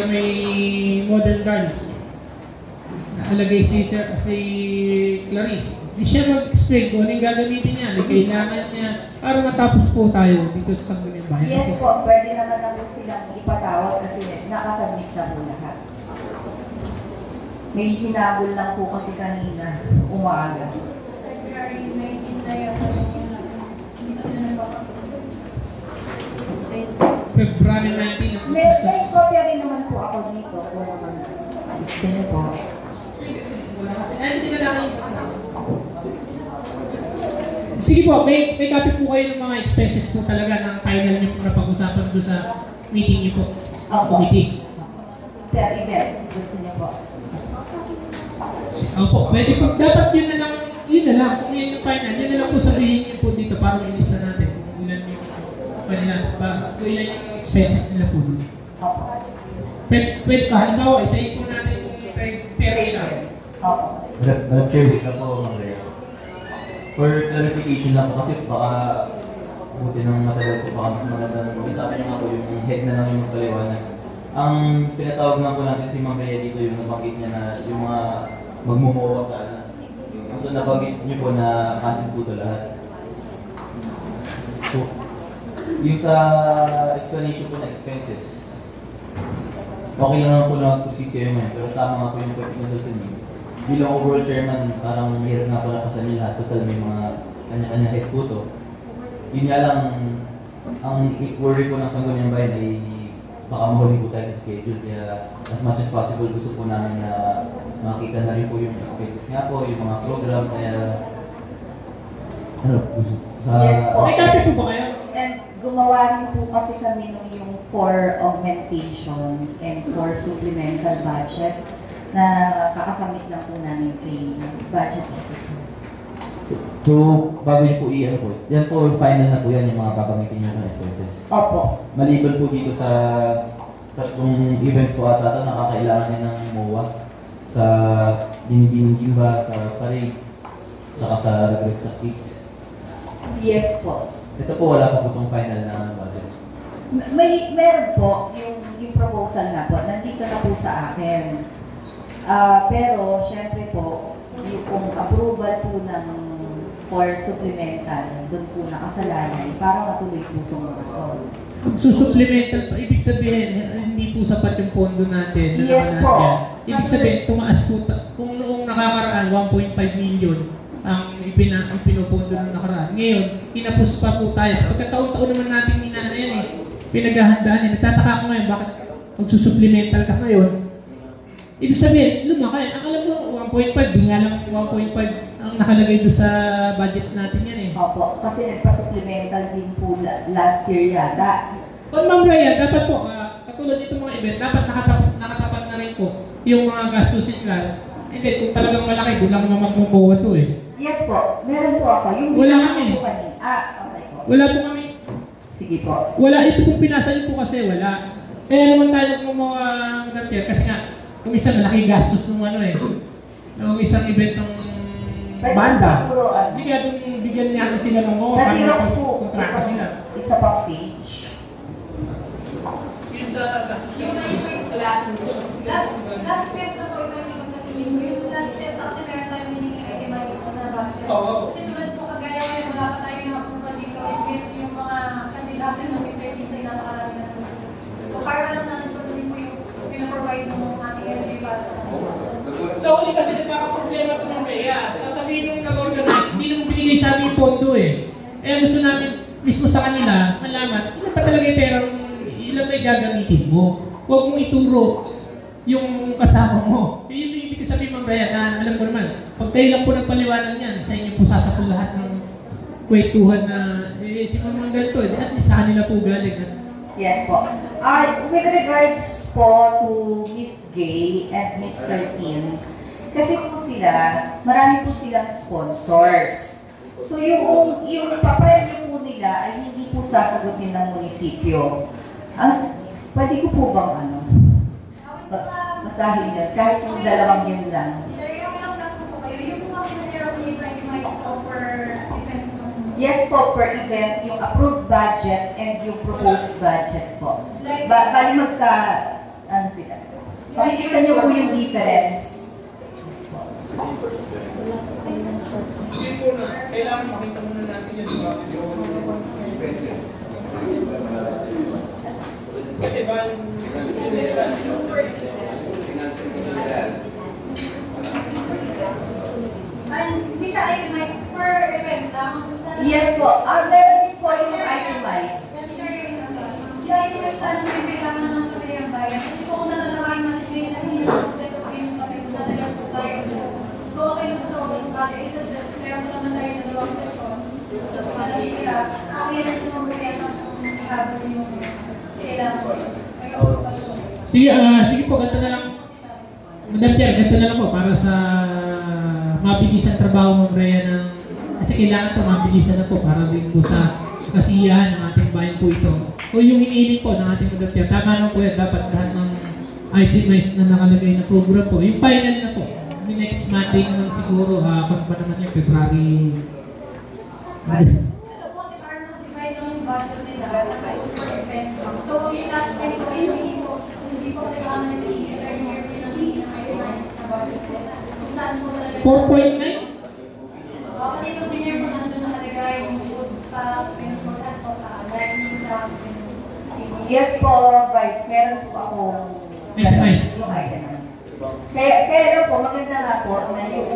may Modern Girls, nakalagay si Clarice. Di siya mag-explain kung ano yung gagamitin niya, may kailangan niya, para matapos po tayo dito sa Sangguniang Bayan. Yes po, pwede naman na po silang ipatawag kasi nakasubmit na po lahat. May hinabol lang po kasi kanina, umaga. February 19 na yun. February 19 na po. May kopya rin naman po ako dito. Kung gusto niyo po. Sige po, may copy po kayo ng mga expenses po talaga ng final niyo po na pag-usapan doon sa meeting niyo po. Committee. Per event, gusto niyo po. Opo, pwede po. Dapat yun na lang. Kung yun yung final, yun na lang po sabihin niyo po dito para ilista natin kung ilan yung kung ilan yung expenses nila po doon. Pwede ka, halimbawa, isayin po natin kung per ilan. Chair, na po, Mang Leo. For clarification lang po kasi baka buti nang matagal po baka mas magandang sabi niyo nga po yung head na lang yung magpaliwanag. Ang pinatawag nga po natin si Ma'am Rhea dito yung nabanggit niya na yung mga magmumuha sana. So nabanggit niyo po na cancel po ito lahat. So, yung sa explanation po na expenses, okay lang naman po na mag-proceed kayo ngayon, pero tama nga po yung pwede na susunod. Bilang overall chairman, parang mahirap nga po na pasanin lahat. Total may mga kanya-kanya head po to. Yun nga lang, ang worry po ng Sangguniang Bayan ay baka mahuli po tayo sa schedule. Kaya as much as possible, gusto po namin na makita na rin po yung expenses nga po, yung mga program. Kaya, ano, gusto Yes po. May copy po ba kayo? And gumawa rin po kasi kami nung yung for augmentation and for supplemental budget na kakasamit lang po namin kay budget officer. So, bago yun po i-ano po, yan po final na po yan yung mga babanggitin nyo ng expenses. Opo. Maliban po dito sa tatlong events po ata ito, nakakailangan niya ng MOA sa Binibini-Gimba, sa parade, saka sa Regret sa Kicks. Yes po. Ito po wala pa po itong final na budget. Meron po yung proposal na po, nandito na po sa akin. Pero, syempre po, yung approval po ng for supplemental, doon po nakasalalay, para matuloy po itong Supplemental pa, ibig sabihin, hindi po sapat yung pondo natin. Yes po. Ibig sabihin, tumaas po, kung noong nakakaraan, 1.5 million ang ipinopondo ng nakaraan. Ngayon, kinapos pa po tayo. Sa pagkataon-taon naman natin ninana yan eh. Pinaghahandaan yan. Nagtataka ko ngayon, bakit magsusupplemental ka ngayon? Ibig sabihin, lumaki. Ang alam mo, 1.5, di nga lang 1.5 ang nakalagay doon sa budget natin yan eh. Opo, kasi nagpa-supplemental din po last year yata. Ma'am Rhea, dapat po, katulad itong mga event, dapat nakatapat na rin po yung mga gastusin lang. Hindi, kung talagang malaki, doon lang naman magmumuha to eh. Yes po, meron po ako. Yung wala binasa kami. po kanina. Okay po. Wala po kami. Sige po. Wala, ito pong pinasa po kasi wala. Kaya naman tayo ng mga magkakir, kasi nga, kung isang malaki gastos nung ano eh. Yung isang event ng banda. Hindi kaya itong bigyan niya sila ng mga Sa Xerox po, kontraka sila. isa pang page. Yun sa gastos Yung last test na po, ito yung natingin ko. Yung last test kasi meron tayo miniging itemized na budget. Oo. Kasi tulad po kagaya ngayon, wala pa tayo nakapunta dito. Yung mga kandidato ng Mr. Pizza ay napakarami na po. So para lang natin patuloy po yung pinaprovide ng ating LG para sa kanila. Sa uli kasi nagkakaproblema ito ng Rhea. Sasabihin nung nag-organize, hindi nung binigay sa amin yung pondo eh. Eh gusto namin mismo sa kanila, malaman, ilan pa talaga yung pera, ilan ba yung gagamitin mo. Huwag mong ituro yung kasama mo. Yun yung ibig sabihin Ma'am Rhea na alam ko naman, pag tayo lang po nagpaliwanag niyan, sa inyo po sasapol lahat ng kwetuhan na si mga ganito, at least sa kanila po galing. Yes po. With regards po to Miss Gay and Mr. Tim, kasi po sila, marami po silang sponsors. So yung papremyo po nila ay hindi po sasagutin ng munisipyo. Pwede ko po bang masahin yan, kahit yung dalawang yun lang. Yes po, per event, yung approved budget and yung proposed budget po. Bali sila. Pakikita niyo po yung difference. Hindi po na, kailangan makita muna natin yun. Kasi bali, hindi siya itemized per event lang. Yes po. Meron din po yung itemized. Yung itemized sana yung kailangan ng Sangguniang Bayan. Kasi kung nalalakayin natin siya yung kompleto po yung natagyan po tayo. So okay na po sa office body. It's just, meron po naman tayo na dalawang session. Kaya, okay na po naman kaya ng habol yung kailangan po. sige po, ganito na lang. Madam Chair, ganito na lang po para sa mabilisan trabaho Ma'am Rhea ng kasi kailangan ito mabilisan na po para din po sa kasiyahan ng ating bayan po ito. O yung hinihiling po ng ating Madam Chair, tama lang po yan, dapat lahat ng itemized na nakalagay na program po. Yung final na po, yung next Monday naman siguro, kung pa naman yung February. 4.9? Kasi souvenir po nandun nakalagay yung food packs, yung food learning stocks, Yes po, Vice. Meron po ako Itemized. yung itemized. Kaya lang po, maganda nga po na yung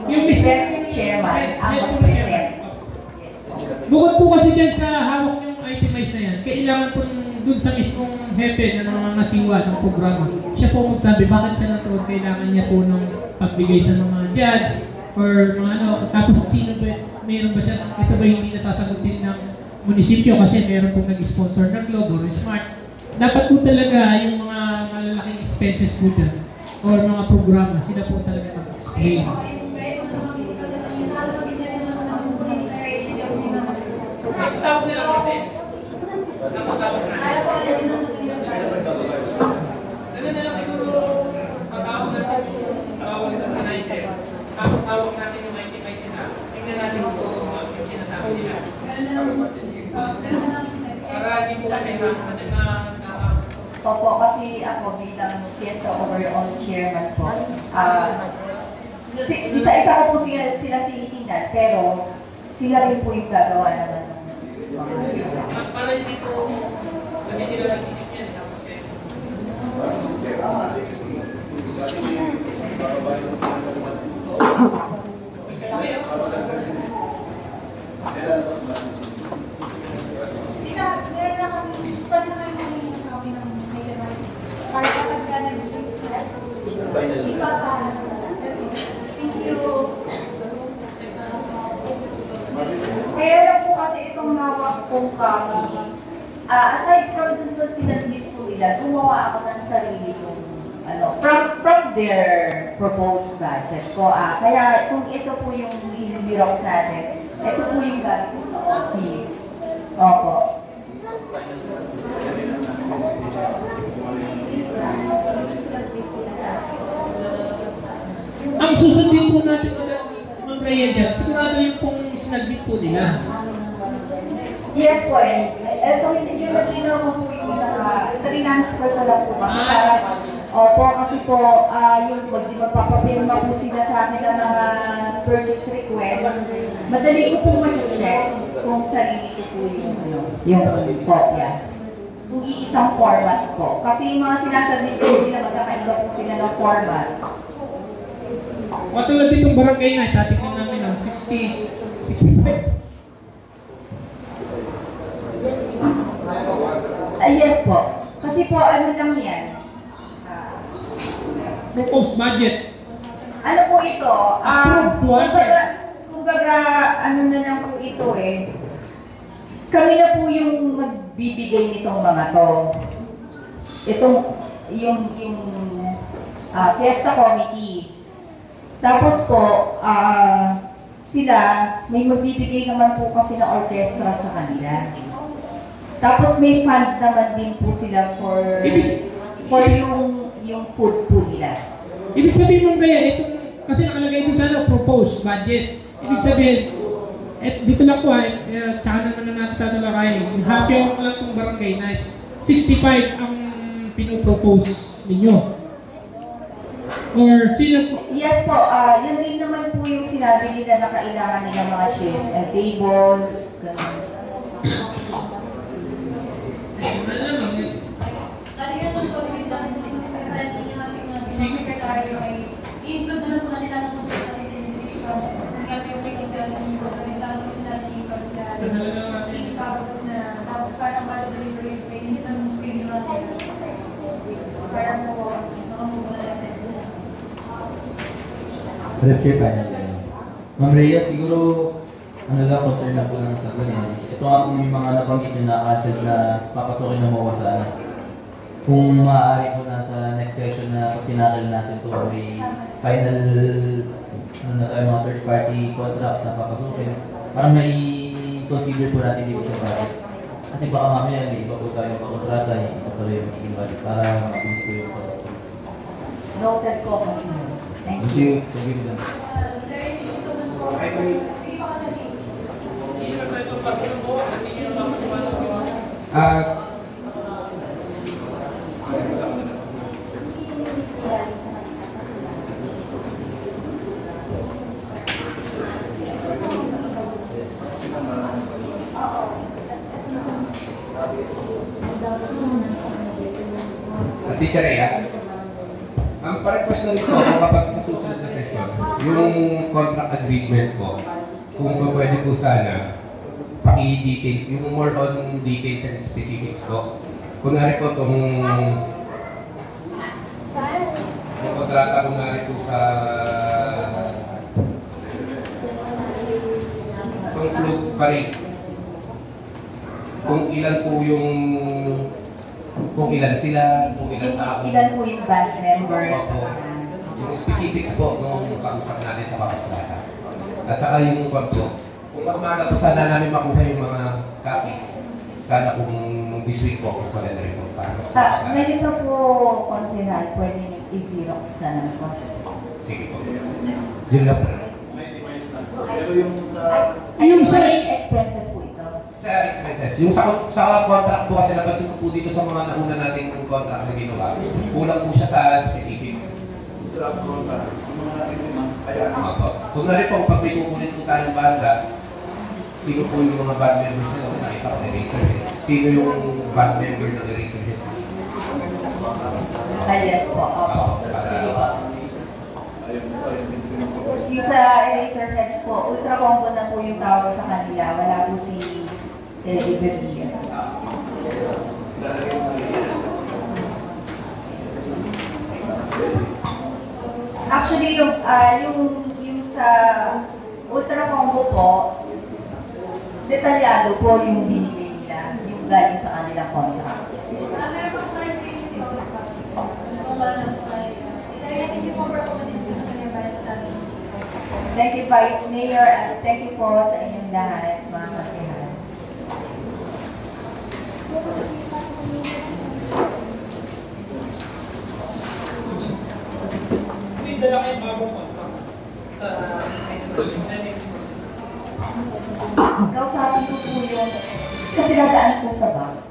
Yung mismo- executive chairman ang mag-present. Yes po. Bukod po kasi dyan sa hawak yung itemize na yan, kailangan po dun sa mismong hepe na nangangasiwa ng programa. Siya po magsabi, bakit siya natuon, kailangan niya po ng pagbigay sa mga judge or mga ano, tapos sino ba, mayroon ba siya, ito ba hindi nasasagutin ng munisipyo kasi meron pong nag-sponsor ng Globe or Smart. Dapat po talaga yung mga malalaking expenses po dyan or mga programa, sila po talaga mag-explain. Tawag nila natin. Tapos tawag na. Ganun na lang siguro pagkawag natin tawag ng organizer. Tapos hawak natin yung itemize nila. Tingnan natin yung sinasabi nila. Para di po kami kasi Opo, kasi ako bilang Fiesta Overall Chairman po, isa-isa ko po sila tinitingnan, pero sila rin po yung gagawa naman ng mga para hindi po kasi sila nag-isip yan. Tapos kayo. Kaya lang po kasi itong hawak kong copy, aside from dun sa sinadmit po nila, gumawa ako ng sarili kong, from their proposed budget ko. Kaya kung ito po yung i-xerox natin, ito po yung gamit ko sa office. Opo. Ang susundin po natin Ma'am Rhea dyan, sigurado yung pong sinadmit po nila. Yes po eh. Ito yung naginaw ko po yung transfer ko lang po kasi opo kasi po yung magpapapirma po sila sa akin ng mga purchase request. Madali ko po ma-check kung sarili ko po yung kopya. Kung iisang format po. Kasi yung mga sinasabit po nila magkakaiba po sila ng format. Matulad ditong barangay na, tatingnan namin 65. Yes po. Kasi po, ano lang yan? Proposed budget. Ano po ito? Kumbaga, ano na lang po ito eh. Kami na po yung magbibigay nitong mga to. Itong, yung Fiesta Committee. Tapos po, sila, may magbibigay naman po kasi ng orchestra sa kanila. Tapos may fund naman din po sila for yung food po nila. Ibig sabihin mo ba yan, itong, kasi nakalagay doon sa proposed budget. Ibig sabihin, dito lang po tsaka naman na natin tatalakayin. Happy ako lang itong barangay na 65 ang pinopropose ninyo. Or sino po? Yes po, yun din naman po yung sinabi nila na kailangan nila mga chairs and tables, ganun. Prepare panel. Ma'am Rhea, siguro ano lang, concern lang po lang sa ganyan. Ito nga po yung mga nabanggit nyo na cancel na papasukin na mawa sa ano. Kung maaari po na sa next session na pag tinakil natin ito, may final mga third party contracts na papasukin. Para may consider po natin dito sa budget. Kasi baka mamaya may iba po tayo makontrata, ito pala yung magiging budget para mabilis po yung contract. Noted po. Thank Thank you. you. Thank you. Teacher Rhea, ang pa-request na rin po ako kapag sa susunod na session, yung contract agreement po, kung pwede po sana, paki-detail, yung more on details and specifics po. Kunwari po itong yung kontrata kunwari po sa itong float parade. Kung ilan po yung kung ilan sila, kung ilan tao. Ilan po yung band members? Opo. Yung specifics po nung kausap natin sa kapatlata. At saka yung kwento, kung mas maaga po sana namin makuha yung mga copies, sana kung this week po, mas maganda rin po. Ngayon na po, konsehal, pwede nyo i-xerox na lang po. Sige po. Yun lang po. Pero yung sa... Yung sa... expenses po ito. Sa expenses. Yung sa contract po kasi napansin ko po dito sa mga nauna nating contract na ginawa, kulang po siya sa specifics. Kung na rin po, pag may kukunin po tayong banda, sino po yung mga band members nila? Kasi nakita ko eraser. Sino yung band member ng eraser heads? Yes po. Opo. Sige po. Yung sa eraser heads po, ultra combo na po yung tawag sa kanila. Wala po si Iberia. Actually, yung sa ultra combo po, detalyado po yung binibigay nila, yung galing sa kanilang contract. Thank you, Vice Mayor, at thank you po sa inyong lahat, mga kasihan. May dala kayong bagong contract sa next month. Kausapin ko po yun, kasi dadaan po sa bank.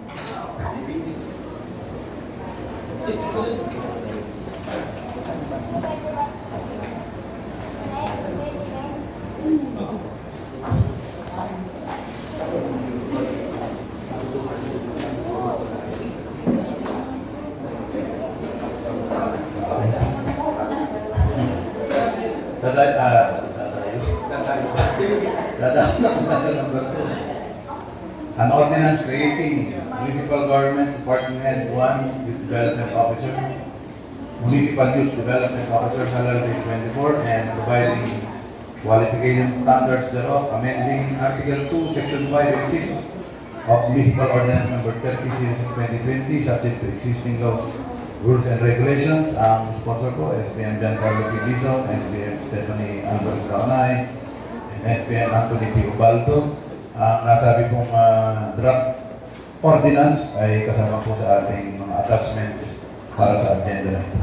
An ordinance creating Municipal Government Department Head 1 Youth Development Officer, Municipal Youth Development Officer Salary 24, and providing qualification standards thereof, amending Article 2, Section 5 and 6 of Municipal Ordinance Number 30, Series 2020, subject to existing laws, rules and regulations. Ang sponsor ko, SPM Giancarlo P. Dizon, SPM Stephanie Alvarez Caonay, and SPM Anthony P. Ubaldo. Ang nasabi pong draft ordinance ay kasama po sa ating mga attachments para sa agenda na ito.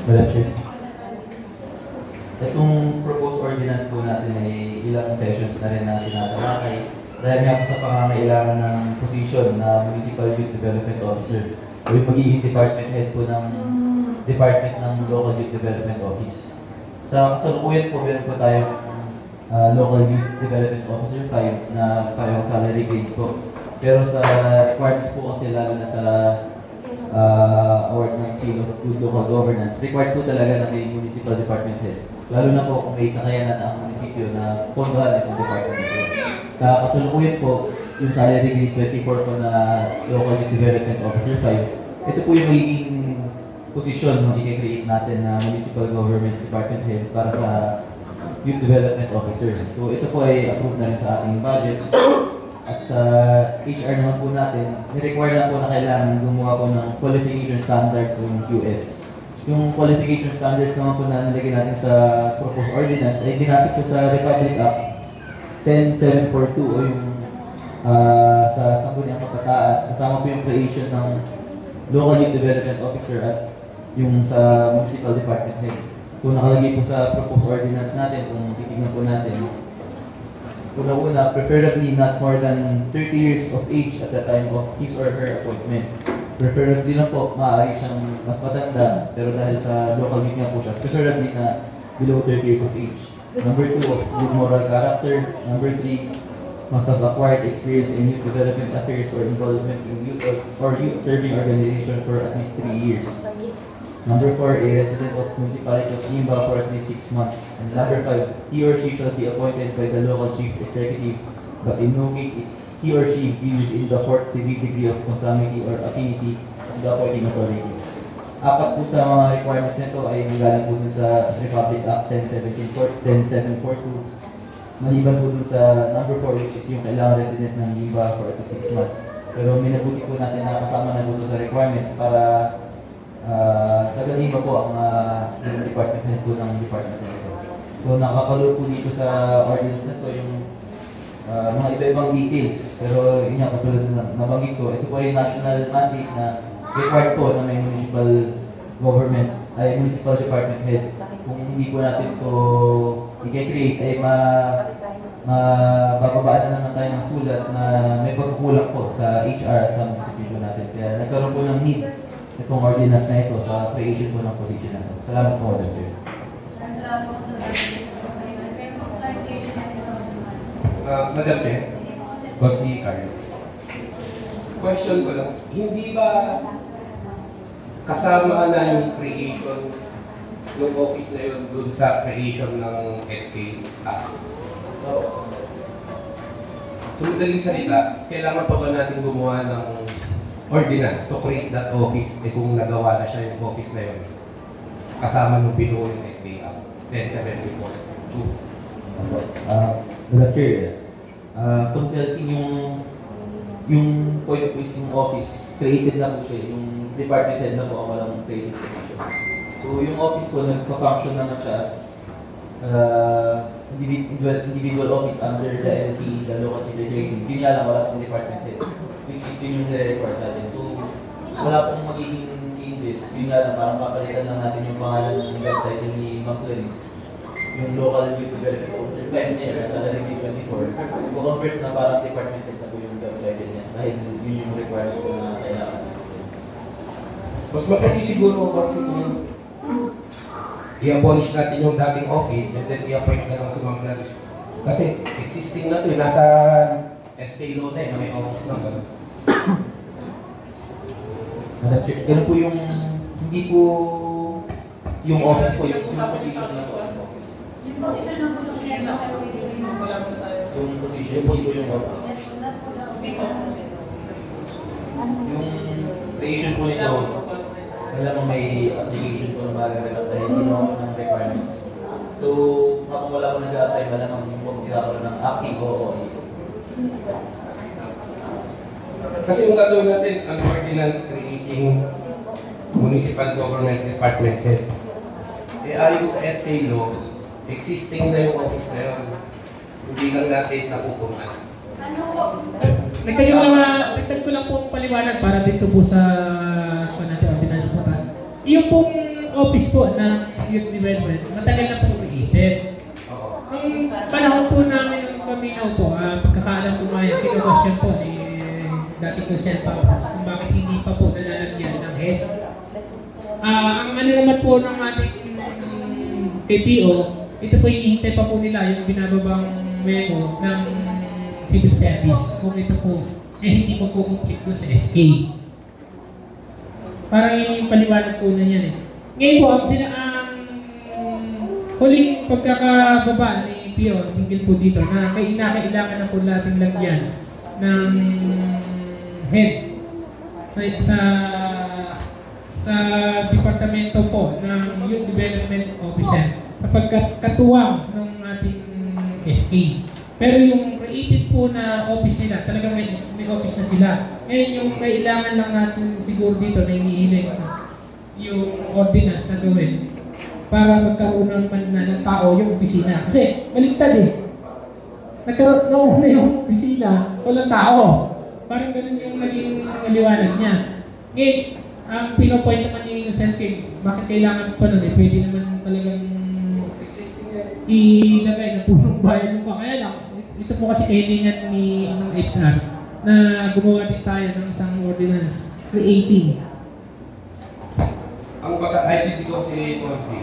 Madam Chair. Itong proposed ordinance po natin ay ilang sessions na rin na tinatalakay. Dahil nga po sa pangangailangan ng posisyon na Municipal Youth Development Officer o yung magiging department head po ng Department ng Local Youth Development Office. Sa kasalukuyan po, meron po tayong Local Youth Development Officer 5 na tayong salary grade po. Pero sa requirements po kasi lalo na sa award ng Seal of Good Local Governance, required po talaga na may Municipal Department Head. Lalo na po kung may kakayanan ang munisipyo na pondohan itong department ito. Sa kasalukuyan po, yung salary grade 24 po na Local Youth Development Officer 5, ito po yung magiging posisyon na i-create natin na Municipal Government Department Head para sa Youth Development Officer. So ito po ay approved na rin sa ating budget. At sa HR naman po natin, ni-require na po na kailangan gumawa po ng qualification standards o yung QS. Yung qualification standards naman po na nilagay natin sa proposed ordinance ay dinasip po sa Republic Act 10742 o yung sa Sangguniang Kabataan, kasama po yung creation ng Local Youth Development Officer at yung sa Municipal Department Head. Kung nakalagay po sa proposed ordinance natin, kung titignan po natin, una-una, preferably not more than 30 years of age at the time of his or her appointment. preferably na po, maaari siyang mas matanda, pero dahil sa local youth nga po siya, preferably na below 30 years of age. Number 2, good moral character. Number 3, must have acquired experience in youth development affairs or involvement in youth or youth serving organization for at least 3 years. Number 4, a resident of municipality of Nimba for at least 6 months. And number 5, he or she shall be appointed by the local chief executive, but in no case is he or she viewed in the fourth civil degree of consanguinity or affinity of the appointing authority. 4 po sa mga requirements nito ay nanggaling po dun sa Republic Act 10742. Maliban po dun sa number 4, which is yung kailangan resident ng Nimba for at least 6 months. Pero minabuti po natin na kasama na po sa requirements para taga-Nimba po ang department head po ng department na ito. So nakakaload po dito sa ordinance na ito yung mga iba-ibang details. Pero yun nga, katulad na nabanggit ko, ito po ay national mandate na required po na may municipal government, ay municipal department head. Kung hindi po natin ito i-create, ay mabababaan na naman tayo ng sulat na may pagkukulang po sa HR at sa municipality natin. Kaya nagkaroon po ng need itong ordinance na ito sa creation po ng position na ito. Salamat po, Madam Chair. Madam Chair, Bonsi Carlo. Question ko lang, hindi ba kasama na yung creation ng office na yun dun sa creation ng SK Act? So, madaling salita, kailangan pa ba natin gumawa ng ordinance to create that office kung nagawa na siya yung office na yun? Kasama nung binuo yung SK Act 10742. Madam Chair, consulting yung point of view yung office, created na po siya, yung department head na po ang walang created position. So yung office po, nagpa-function naman siya as individual office under the LC, the local chief executive. Yun nga lang, wala pong department head, which is yun yung nire-require sa atin. So wala pong magiging changes. Yun nga lang, parang papalitan lang natin yung pangalan ng website ni Ma'am Clarice. Yung local youth development officer, 5 years sa Review 24, convert na parang department head na po yung website niya. Dahil yun yung requirement ko na kailangan. Mas mabuti siguro kasi kung i-abolish natin yung dating office and then i-appoint na lang sa mga branches. Kasi existing na ito, nasa SK law na na may office na gano'n. Madam Chair, ganun po yung, hindi po yung office po, yung position na po. Yung position ng position na Yung position po yung office. Yung creation po nito, alam mo may application po na magaganap dahil ginawa ng requirements. So, kapag wala po nag-a-apply, malamang yung po magkakaroon ng active o OIC. Kasi yung gagawin natin, ang ordinance creating municipal government department head. Ayon sa SK law, existing na yung office na yun. Hindi lang natin nakukuman. Nagtag ko lang po paliwanag para dito po sa ordinance po. Yung pong office po ng youth development, matagal na po created. Nung panahon po namin ng paminaw po, pagkakaalam po nga yung kinukasyon po ni dati ko siya pa kung bakit hindi pa po nalalagyan ng head. Ang ano naman po ng ating KPO, ito po hinihintay pa po nila yung binababang memo ng civil service kung ito po hindi po complete po sa SK. Parang yung paliwanag po na yan eh. Ngayon po, ang huling pagkakababa ni PO, tingil po dito, na kailangan na po natin lagyan ng head sa departamento po ng Youth Development Officer sapagkat katuwang ng ating SK. Pero yung created po na office nila, talagang may office na sila. Ngayon yung kailangan lang natin siguro dito na inihiling yung ordinance na gawin para magkaroon naman na ng tao yung opisina. Kasi baligtad eh. Nagkaroon na yung opisina, walang tao. Parang ganun yung naging maliwanag niya. Ngayon, ang pinopoint naman ni Innocent King, bakit kailangan pa nun eh? Pwede naman talagang ilagay na punong bayan mo pa. Kaya lang, ito po kasi kahilingan ng HR na gumawa din tayo ng isang ordinance creating. Ang pagka-identity ko si Consi,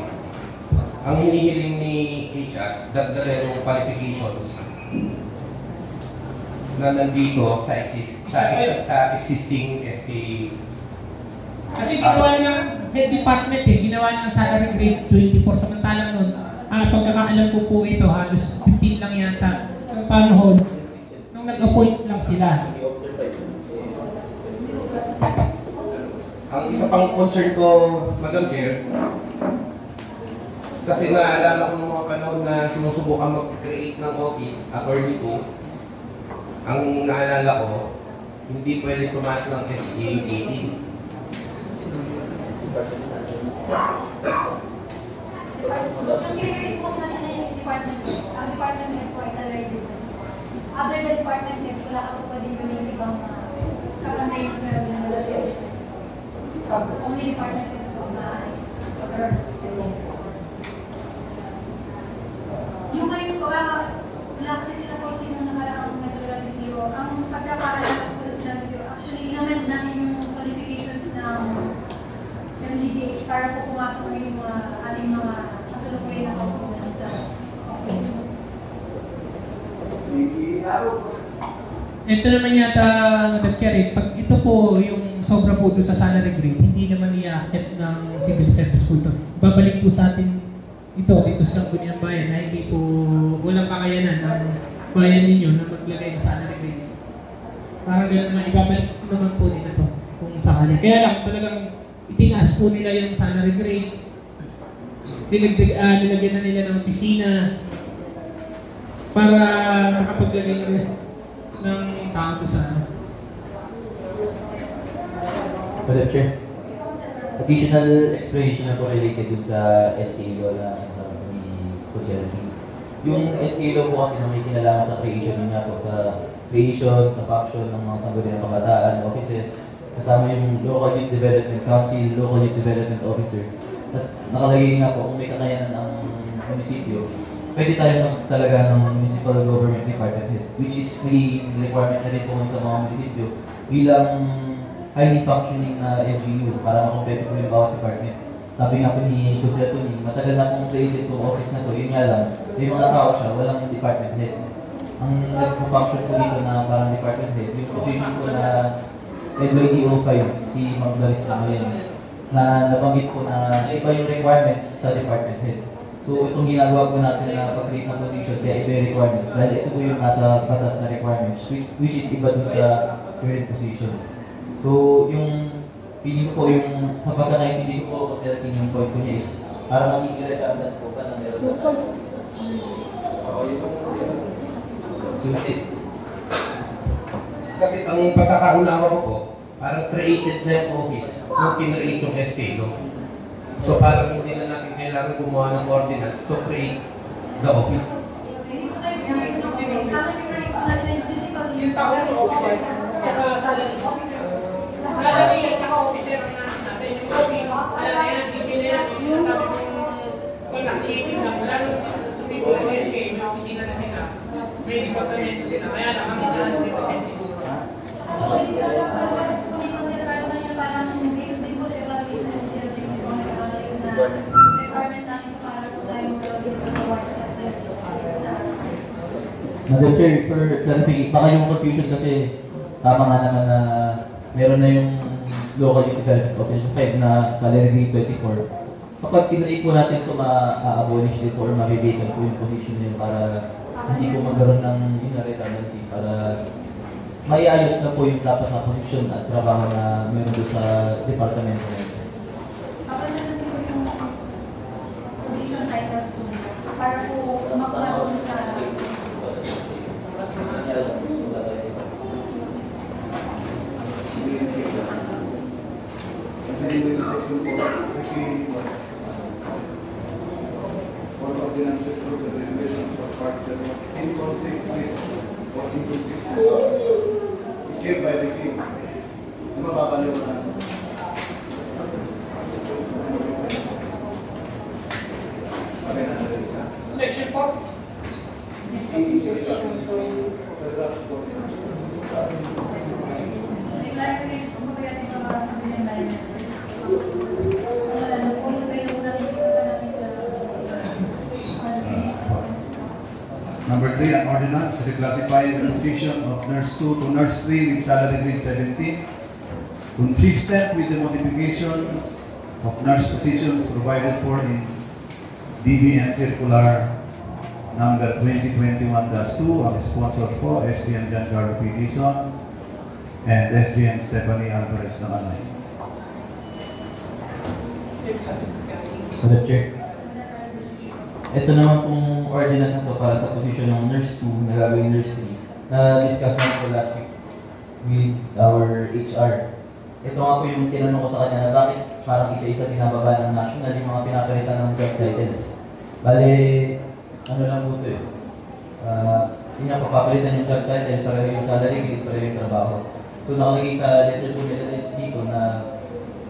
ang hinihiling ni HR, dagdagan yung qualifications na nandito sa existing SK. Kasi ginawa nilang head department ginawa nilang salary grade 24. Samantalang nun, pagkakaalam ko po ito, halos 15 lang yata. Ng panahon, nung nag-appoint lang sila. Ang isa pang concern ko, Madam Chair, kasi naalala ko ng mga panahon na sinusubukan mag-create ng office, according to, ang naalala ko, hindi pwede tumaas ng SG 18. Ang department head po ay salary dito. Other than department heads, wala ako pwede yung ibang kapantay yung sweldo ng mga president. Only department heads po na yung may wala kasi sila po sino nakaraang methodology zero. Ang pagkakaroon ng sila video, actually, inamend namin yung qualifications ng LDH para po pumasok yung ating mga kasalukuyan na komponent sa office. Ito naman yata, Madam Chair, pag ito po yung sobra po doon sa salary grade, hindi naman i-accept ng civil service po ito. Babalik po sa atin ito dito sa Sangguniang Bayan na hindi po walang kakayanan ng bayan ninyo na maglagay ng salary grade. Parang gano'n naman, ibabalik naman po nila ito kung sakali. Kaya lang, talagang itinaas po nila yung salary grade. Nilagyan na nila ng opisina para makapaglagay nila ng tao sa Madam Chair, additional explanation na po related dun sa SK law na ni Society. Yung SK law po kasi na may kinalaman sa creation yun nga po sa creation, sa function ng mga sangguniang pangkataan, offices, kasama yung Local Youth Development Council, Local Youth Development Officer. At nakalagay nga po kung may kakayanan ng munisipyo, pwede tayo talaga ng Municipal Government Department Head, which is really requirement na rin po sa mga munisipyo bilang highly functioning na LGU para makompete po yung bawat department. Sabi nga po ni Conselto ni, matagal na pong created itong office na to, yun nga lang, may mga tao siya, walang department head. Ang nag-function po dito na parang department head, yung position ko na NYDO5, si Ma'am Doris na yan, na nabanggit po na iba yung requirements sa department head. So itong ginagawa po natin na pag-create ng position, kaya iba yung requirements. Dahil ito po yung nasa batas na requirements, which is iba dun sa current position. So yung feeling ko yung pagkakaintindi ko po kung sila yung point ko niya is para magiging redundant po ba na meron na kasi ang pagkakaunawa ko po, parang created na yung office nung kinreate yung SK, no? So parang hindi na natin kailangan gumawa ng ordinance to create the office. Yung tao ng officer, tsaka salary officer. Salary at tsaka officer ang natin. Yung office, alam na yan, bibili yan. Yung sabi ko, wala, creative lang. Wala nung sumipo ng SK, may opisina na sila. May departamento sila. Kaya lang, ang inaan dito siguro. Madam Chair, for clarification, baka yung confusion kasi tama nga naman na meron na yung Local Youth Development Office 5 na salary grade 24. Kapag tinalik po natin ito ma-abolish dito or ma-vacant po yung position nyo para hindi po magkaroon ng redundancy para maiayos na po yung dapat na position at trabaho na meron doon sa departamento nito. Position titles po para po makuha sa Section 4. declare ko yung Number 3, an ordinance reclassifying the position of Nurse 2 to Nurse 3 with salary grade 17, consistent with the modification of nurse positions provided for in DBN Circular number 2021-2, ang sponsor po, SBM Giancarlo P. Dizon and SBM Stephanie Alvarez ng Anay. Madam Chair. Ito naman pong ordinance na to para sa posisyon ng Nurse 2 na gagawing Nurse 3 na-discuss natin po last week with our HR. Ito nga po yung tinanong ko sa kanya na bakit parang isa-isa binababa ng national yung mga pinapalitan ng job titles. Bale, ano lang po ito eh. Yung napapapalitan yung job title, para yung salary grade, para yung trabaho. So nakalagay sa letter po nila dito na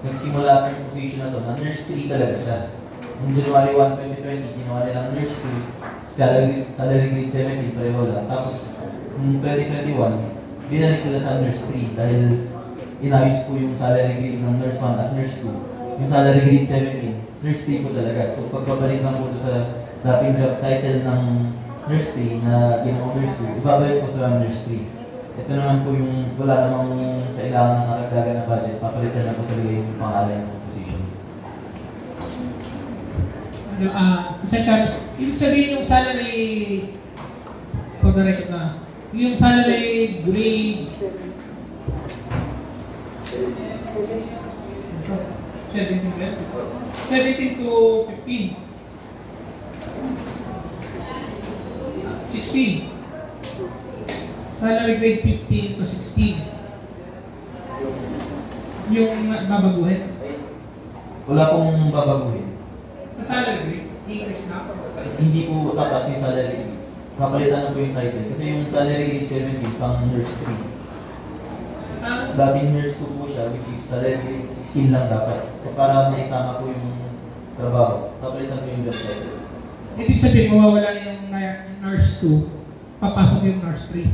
nagsimula yung position na to na Nurse 3 talaga siya. Noong January 1, 2020, ginawa nilang Nurse 2, salary grade 17, pareho lang. Tapos, noong 2021, binalik sila sa Nurse 3 dahil inayos po yung salary grade ng Nurse 1 at Nurse 2. Yung salary grade 17, Nurse 3 po talaga. So, pagbabalik lang po sa dating job title ng Nurse 3 na ginawang Nurse 2, ibabalik po sa Nurse 3. Ito naman po yung wala namang kailangan ng karagdagan na budget, papalitan na po talaga yung pangalan ng position. Second, ibig sabihin yung salary, for the record na, yung salary grade 17 to 15. 16. Salary grade 15 to 16. Yung babaguhin. Wala pong babaguhin. Sa salary grade, increase na. Hindi po tataas yung salary grade. Kapalitan na po yung title. Kasi yung salary grade 17 pang Nurse 3. Dating Nurse 2 po siya, which is salary grade 16 lang dapat. So para may tama po yung trabaho, kapalitan po yung job title. Ibig sabihin, mawawala yung Nurse 2, papasok yung Nurse 3.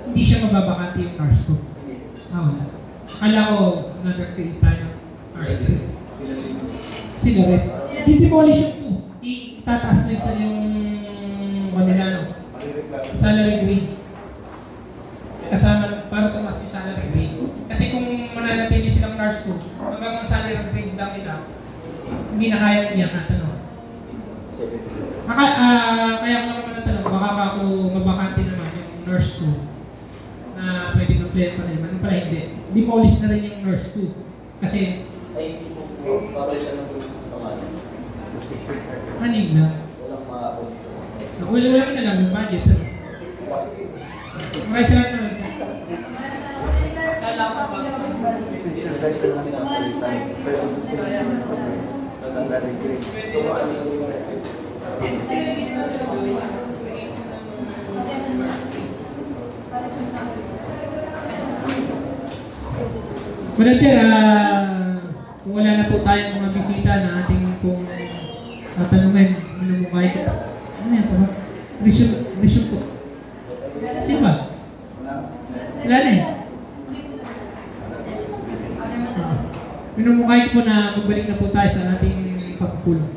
Hindi siya mababakante yung Nurse 2. Wala. Akala ko, nag-create tayo ng Nurse 3. Sigaret. Di-demolish yung 2. Itataas na isa yung kanila, no? Salary grade. Kasama, para tumas yung salary grade. Kasi kung mananatili silang Nurse 2, hanggang ang salary grade lang nila, hindi na kaya niya katanong. Kaya ko naman natanong, baka ako mabakante naman yung Nurse 2 na pwede mag-play pa rin. Ano pala hindi? Demolish na rin yung Nurse 2. Kasi Ay, hindi po. Papalitan na po yung pangalan. ano yun na? Walang ma-approach. Wala na lang yung budget. Maraming salamat naman. Madam Chair, kung wala na po tayong mga bisita na ating pong tatanungin, minumukay ko. Ano yan po? Resume po. Sino ba? Wala na eh. Minumukay ko na magbalik na po tayo sa ating pagpupulong.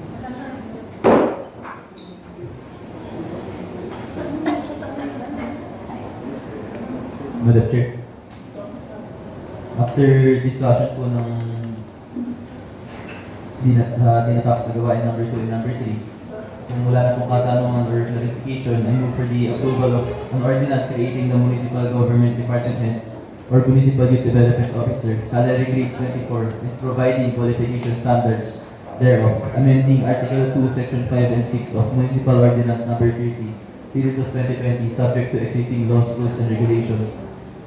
Madam Chair. After discussion po ng dinatapos sa gawain number 2 and number 3, kung wala na pong katanungan or clarification, I move for the approval of an ordinance creating the Municipal Government Department Head or Municipal Youth Development Officer, salary grade 24, and providing qualification standards thereof, amending Article 2, Section 5 and 6 of Municipal Ordinance number 30, Series of 2020, subject to existing laws, rules, and regulations,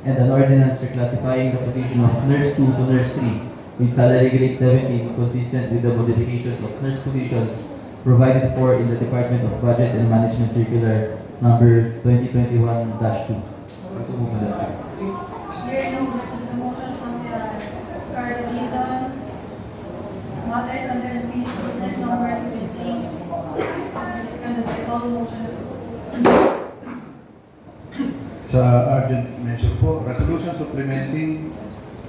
and an ordinance reclassifying the position of Nurse 2 to Nurse 3 with salary grade 17 consistent with the modifications of nurse positions provided for in the Department of Budget and Management Circular number 2021-2. So, Madam Chair. Here, the motion from Carl Dizon, matters under the business number 15. This kind of call motion. Sa urgent measure po, resolution supplementing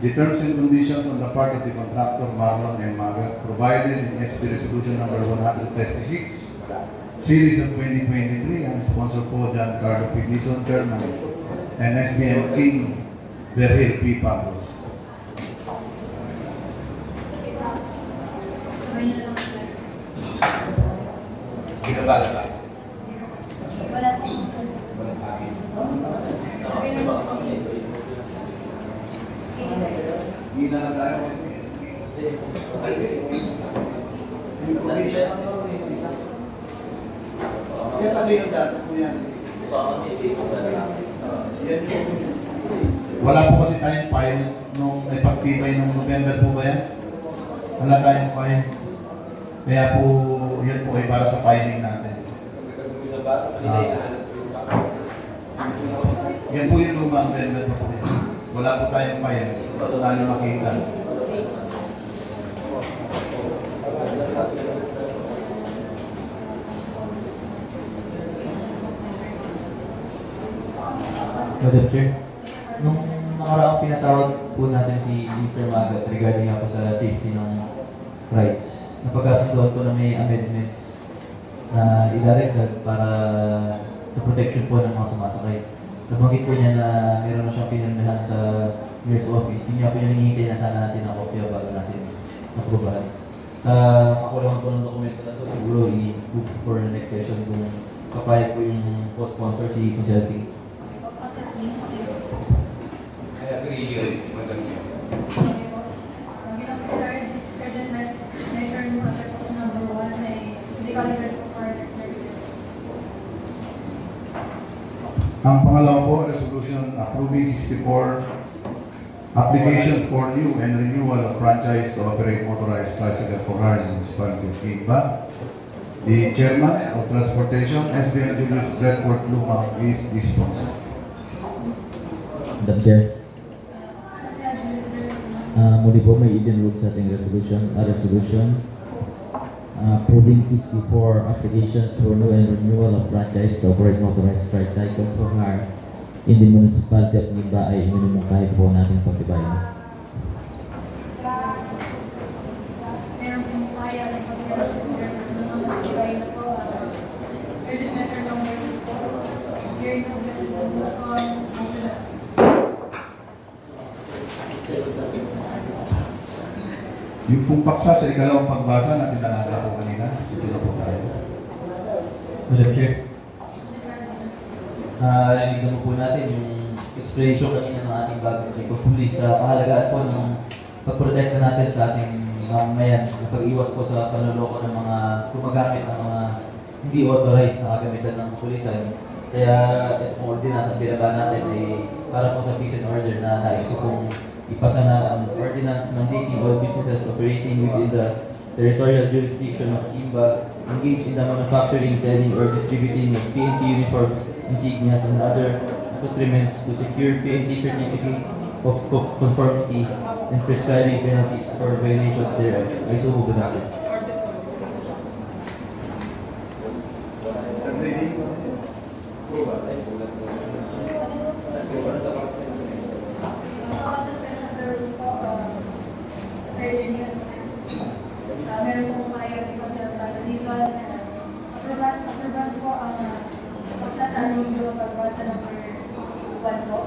the terms and conditions on the part of the contractor Marlon and Maga provided in SB Resolution number 136 Series of 2023, ang sponsor po Giancarlo P. Dizon, Chairman, and SBM King Berhil P. Pablos. Ginabala ba? Wala po. Walang sabi. Hindi na lang tayo. Kaya kasi yung dati po yan. Wala po kasi tayong file nung ipagtibay nung November po ba yan? Wala tayong file. Kaya po, yan po ay para sa filing natin. Yan po yung lumang November po. Wala po tayong file. Ito tayo makita. Madam Chair, nung nakaraang pinatawag po natin si Mr. Magat regarding nga po sa safety ng rides, napagkasunduan po na may amendments na idaragdag para sa protection po ng mga sumasakay. Nabanggit po niya na meron na siyang pinirmahan sa mayor's office. Hindi niya po yung hinihintay na sana natin ang kopya bago natin maprobahan. Sa kakulangan po ng dokumento na ito, siguro i-book for the next session kung kapayag po yung co-sponsor si Consulting. I agree yun, Madam Chair. Ang pangalawa po, resolution approving 64 applications for new and renewal of franchise to operate motorized tricycle for hire in municipality of Iba. The chairman of transportation, SBM Julius Bradford Luma, is the sponsor. Madam Chair, muli po may idinulog sa ating resolution approving 64 applications for new and renewal of franchise to operate motorized tricycles for hire in the municipality of Nimba ay iminumungkahi po natin pagtibayan. Meron pong kaya ng pasyalan po sir ng mga pagkibay na po. Urgent matter number 4. Hearing of the Yung pong paksa sa ikalawang pagbasa natin nalala po kanina, ito na po tayo. Madam Chair, narinig naman po natin yung explanation kanina ng ating bagong chief of police sa kahalagaan po ng pag-protect natin sa ating mamamayan sa pag-iwas po sa panloloko ng mga gumagamit ng mga hindi authorized na kagamitan ng pulisan. Kaya itong ordinance ang binaba natin ay para po sa peace and order na nais ko pong ipasa na ang ordinance mandating all businesses operating within the territorial jurisdiction of Imba engaged in the manufacturing, selling, or distributing of PNP uniforms, insignias, and other accoutrements to secure PNP certificate of conformity and prescribing penalties for violations thereof. Ay subo ba natin? meron pong kaya ni Consultant Dizon. Approval po ang pagsasaling yung pagbasa number 1 po.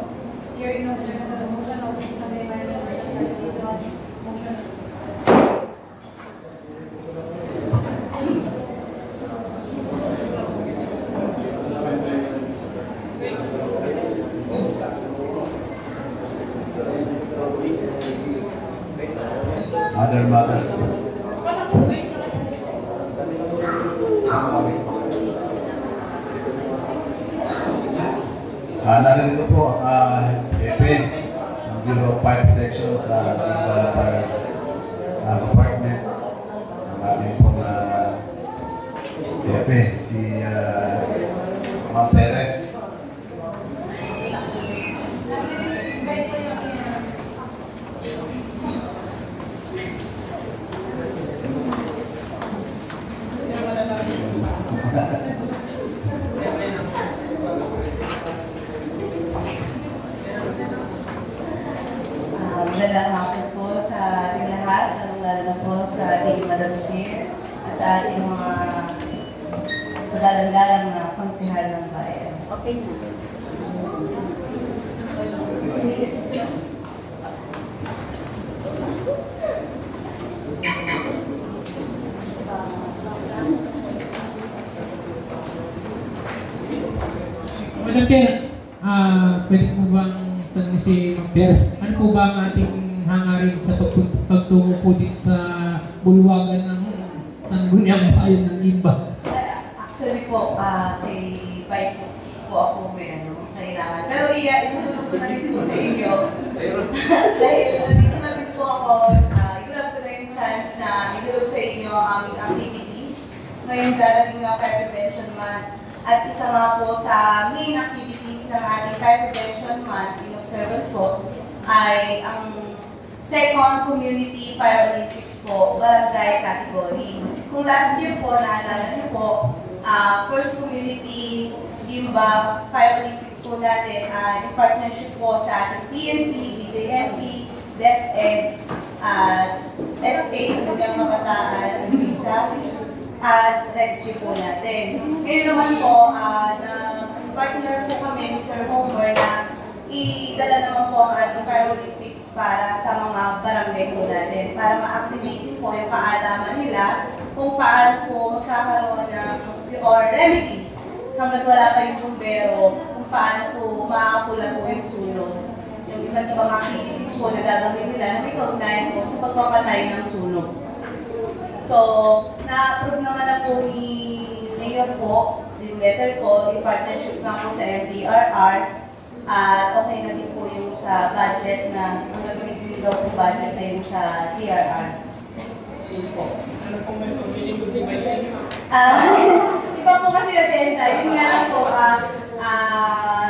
Hearing of the motion of Sabi Mayor Consultant Dizon. Motion. Other matters. Narito po EPE, ang Bureau of Fire Protection sa Fire Department. Ang ating pong EPE, si Ma'am Perez. Magandang hapon po sa ating lahat, lalo na po sa ating Madam Chair at sa ating mga magalang-galang na konsehal ng bayan. Okay, sir. Madam Chair, pwede po bang tanongin si Ma'am Perez, ano po ba ang ating hangarin sa pagtungo po dito sa bulwagan ng sangguniang bayan ng Gimba? Actually po, kay Vice po ako kailangan. Pero itutulog ko na rin po sa inyo. Dahil dito na rin po ako, ikulap ko na yung chance na itulog sa inyo ang aming activities. Ngayon darating na Fire Prevention Month. At isa nga po sa main activities ng ating Fire Prevention Month in observance po ay ang second Community Fire Olympics po, barangay category. Kung last year po, naalala niyo po, first Community Gimba Fire Olympics po natin in partnership po sa ating PNP, DJFP, DepEd, SA sa Bugang Mabataan, Visa, at rescue po natin. Ngayon naman po, partner po kami ni Sir Homer na idala naman po ang ating Fire Olympics para sa mga barangay po natin, para ma-activate po yung kaalaman nila kung paano po magkakaroon ng or remedy hanggang wala pa yung bumbero, kung paano po makakula po yung sunog. Yung iba't ibang activities po na gagawin nila na may kaugnay po sa pagpapatay ng sunog. So, na-approve naman na po ni Mayor po, yung letter ko, yung partnership nga po sa MDRR, at okay na din po yung sa budget na, ang nag-review daw po budget na yung sa DRR. Yun po. Ano po may pagbiling ng device sa inyo? Iba po kasi agenda, yun nga lang po,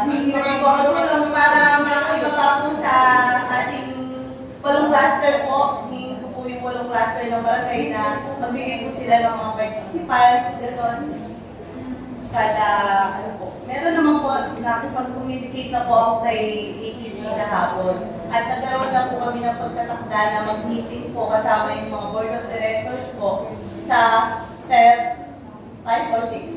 hindi na po ako tulong para makakibaba po sa ating walong cluster po, yung walong cluster ng barangay na magbigay po sila ng mga participants, gano'n. Kada, ano po, meron naman po, nakipag-communicate na po ako kay ATC kahapon. At nagkaroon na po kami ng pagtatakda na mag-meeting po kasama yung mga board of directors po sa Feb 5 or 6.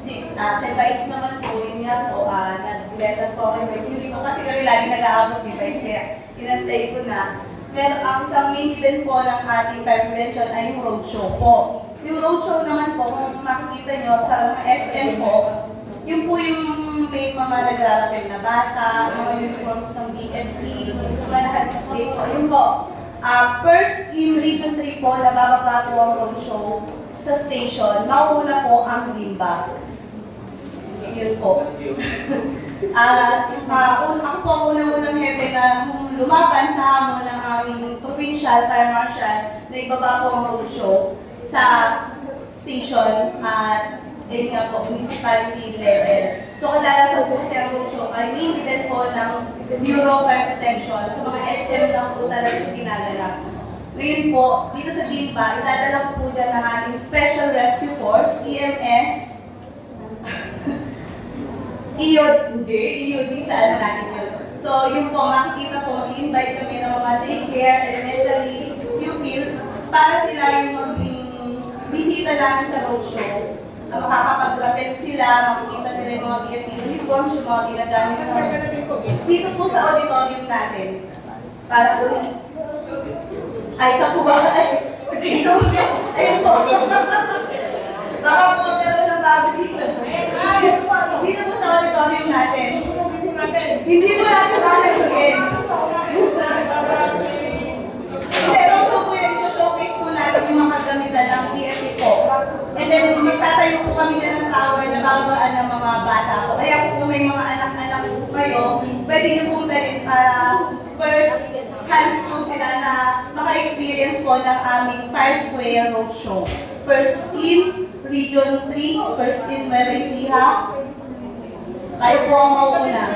6. Kay Vice naman po, yun nga po, nag-letter po kay Vice. Hindi ko kasi kami lagi nag-aabot ni Vice, kaya inantay ko na. Pero ang isang main event po ng ating Fire Prevention ay yung roadshow po. Yung roadshow naman po, kung makikita nyo sa mga SM po, yun po yung may mga nagrarapel na bata, mga uniforms ng BFP, mga naka-display po. Yun po. First, in Region 3 po, nabababa po ang roadshow sa station. Mauuna po ang Gimba. Yun po. Ako po ang unang-unang hepe na lumaban sa hamon ng aming provincial fire marshal na ibaba po ang roadshow sa station at nga po, municipality level. So kadalasan po kasi ang roadshow ay main event po ng Bureau of Fire Protection. Sa mga SM lang po talaga siya ginaganap. Ngayon po, dito sa Gimba, idadala po dyan ng ating Special Rescue Force, EMS, EOD, sa ano natin yun. So, yun po, makikita po, mag-invite kami ng mga daycare, elementary, pupils, para sila yung maging bisita namin sa roadshow. Makakapag-rapel sila, makikita nila yung mga BFP uniforms, yung mga ginagamit dito po sa auditorium natin. Para po, ay, sa po ba? Ay, dito, ayun po. Baka po magkaroon ng bago dito. Dito po sa auditorium natin. Hindi po natin sasabihin. Hindi, roadshow po yun. Showcase po natin yung mga kagamitan ng BFP po. And then, magtatayo po kami na ng tower na babaan ng mga bata po. Kaya kung may mga anak-anak po kayo, pwede nyo pong dalhin para first hands po sila na maka-experience po ng aming Fire Square Roadshow. First in Region 3, first in Nueva Ecija. Kayo po ang mauna.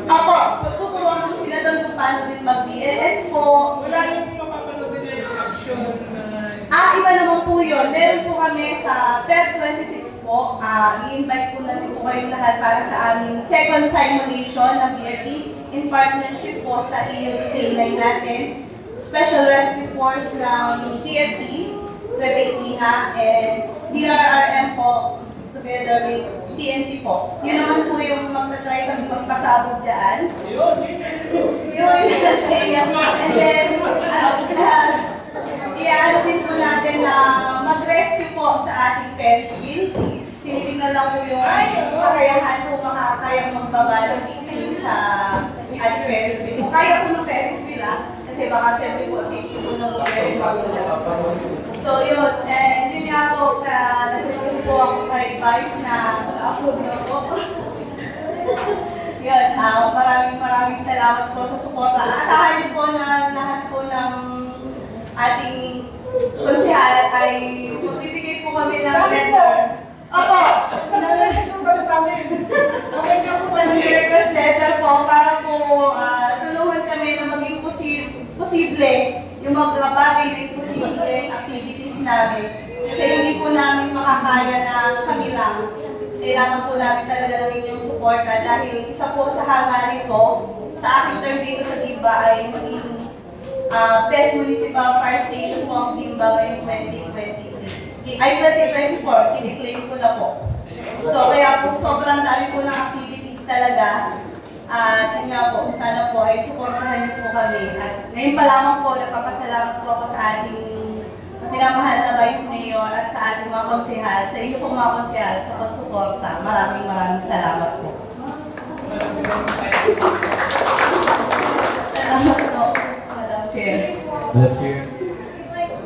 Opo, tuturuan po sila doon kung paano din mag-BLS po. Wala yung mapapanood nila yung action na... Iba naman po yun. Meron po kami sa Feb 26 po. I-invite po natin po kayong lahat para sa aming second simulation ng BFP in partnership po sa EOD K9 natin. Special Rescue Force ng TFP, WEPACIHA and DRRM po together with PNP po. Yun naman po yung magta-try kami magpasabog dyan. Yun. And then, i-ano din po natin na mag-rescue po sa ating Ferris wheel. Tinitingnan lang po yung kakayahan po makakayang magbaba ng victim sa ating Ferris wheel. Kung kaya po ng Ferris wheel kasi baka syempre po safety po ng Ferris wheel. So yun, and yun nga po, nag-request po ako kay Vice na mag-upload niyo po. Yun, maraming salamat po sa suporta. Asahan niyo po na lahat po ng ating konsehal ay magbibigay po kami ng letter. Opo! Nag-request letter po para po tulungan kami na maging posible yung mga bagay na imposible activities namin. Kasi hindi po namin makakaya na kami lang. Kailangan po namin talaga ng inyong suporta dahil isa po sa hangarin ko sa aking term dito sa Timba ay maging Best Municipal Fire Station po ang Timba ngayong 2023. Ay 2024, kiniklaim ko na po. So kaya po sobrang dami po ng activities talaga. Sige nga po, sana po ay suportahan niyo po kami. At ngayon pa lamang po, nagpapasalamat po ako sa ating minamahal na Vice Mayor at sa ating mga konsehal, sa inyo po mga konsehal sa pagsuporta. Maraming salamat po. Salamat po, Madam Chair. Madam Chair,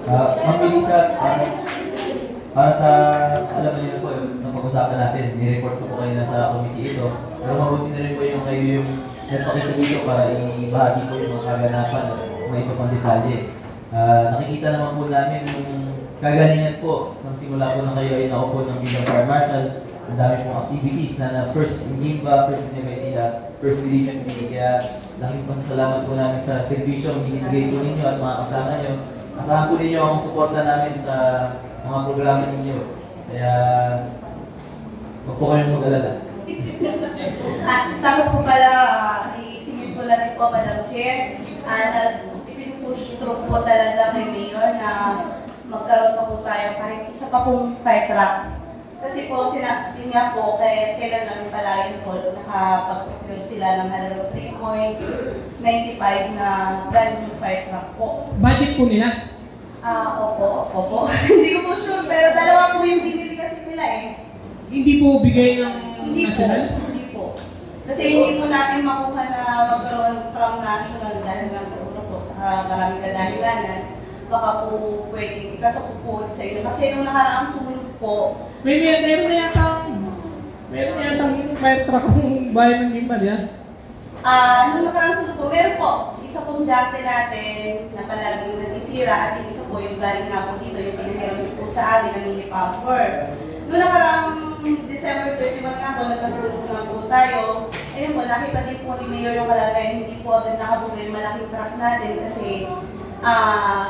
Ma'am Melissa, para sa, alam mo niyo po, nung pag-usapan natin, ni-report ko po kayo na sa committee ito. Pero mabuti na rin po yung kayo yung nagpakita dito para ibahagi po yung mga kaganapan at may iba pang detalye. Nakikita naman po namin yung kagalingan po nang simula po na kayo ay naupo ng bilang Fire Marshal. Ang dami pong activities na first in Gimba, first in Mesila, first division D. Kaya laking pasasalamat po namin sa servisyo ang binibigay po ninyo at mga kasama nyo. Asahan po ninyo ang suporta namin sa mga programa ninyo. Kaya huwag po kayong mag-alala. Tapos po pala, isingin ko lang din po, Madam Chair, nag-push through po talaga kay Mayor na magkaroon pa po tayo kahit isa pa pong fire truck. Kasi po, yun nga po, kailan lang pala yun po, nakapag-procure sila ng halagang 3.95 na brand new fire truck po. Budget po nila? Opo. Hindi ko po sure, pero dalawa po yung binili kasi nila eh. Hindi po bigay ng national? Hindi po. Kasi hindi po natin makuha na magkaroon from national dahil nga siguro po sa maraming kadahilanan. Baka po pwede ikatapupod sa inyo. Kasi nung nakaraang sumunod po, meron yatang yung fire truck kung bayan ng Gimba, di ba? nung nakaraang sumunod po, meron po. Isa pong jante natin na palaging nasisira at yung isa po yung galing nga po dito, yung pinahiram po sa amin ng mini pumper. Noong nakaraang December 31 nga po, nagkasunod na po tayo. Ayun po, nakita din po ni Mayor yung kalagayan, hindi po agad nakabugay malaking truck natin kasi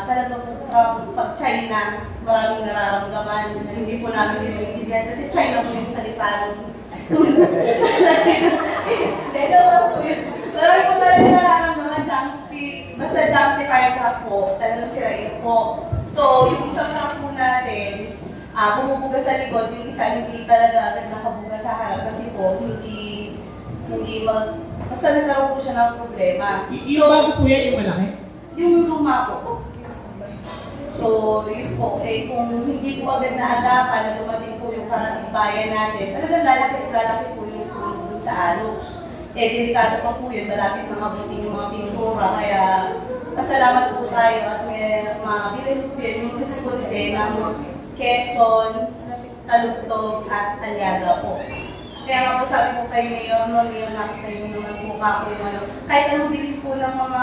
talaga po pag China, maraming nararamdaman na hindi po namin nililihan kasi China po yung salita ng marami po talaga nararamdaman, basta jumpy fire truck po, talagang sirain po. So, yung isang truck po natin, bumubuga sa likod, yung isa hindi talaga agad nakabuga sa harap kasi po, basta nagkaroon po siya ng problema. Yung bago po yan, yung malaki? Yung luma po. So, yun po, kung hindi po agad naagapan na dumating po yung karating bayan natin, talagang lalaki po yung sunod sa alos. Delikado pa po yun, malapit nang abutin yung mga pintura, kaya pasalamat po tayo at mabilis din yung responde ng Quezon, Talugtog at Aliaga po. Kaya nga po sabi ko kay Mayor, nakita nyo naman po kako yung kahit anong bilis po ng mga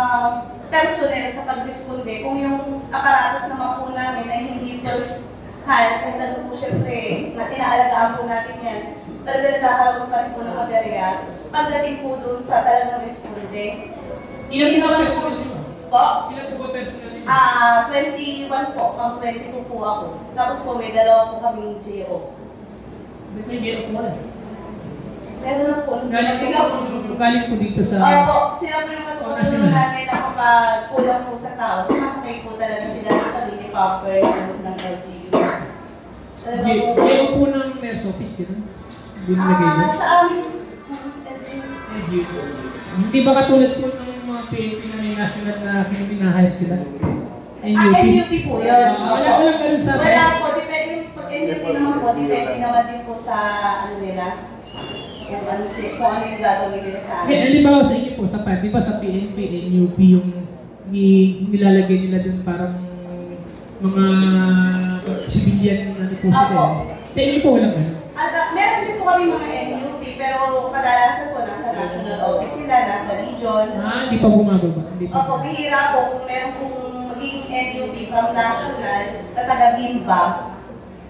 personel sa pag-responde, kung yung aparatos naman po namin ay hindi first hand, kahit ano po syempre, na inaalagaan po natin yan, talaga nagkakaroon pa rin po ng aberya. Pagdating po doon sa talagang responde. Ilan po ba personal nyo? Po? Ilan po ba personal nyo? 21 po, pang 22 po ako. Tapos po may dalawa po kaming GO. May gero po rin. Meron na po. Galing po dito sa... Opo, sila po yung matutulong namin na kapag kulang po sa tao, sumasakay po talaga sila sa mini pumper ng LG. Yung po ng mayor's office, yun. Hindi nilagay doon. Sa amin, Hindi ba katulad po ng mga PNP na may national na pinahire sila? NUP po yun. Walang ganun sa atin. Wala po, depende yung NUP naman po, depende naman din po sa ano nila. Kung ano yung gagawin nila sa amin. Halimbawa sa inyo po, sa PAD, di ba sa PNP, NUP yung nilalagay nila dun parang mga civilian ano po sila. Sa inyo po walang ganun. Meron din po kami mga NUP, pero kadalasan po nasa national office sila, nasa region. Hindi pa bumababa. Opo, bihira po kung meron pong maging NUP from national na taga-Bimba,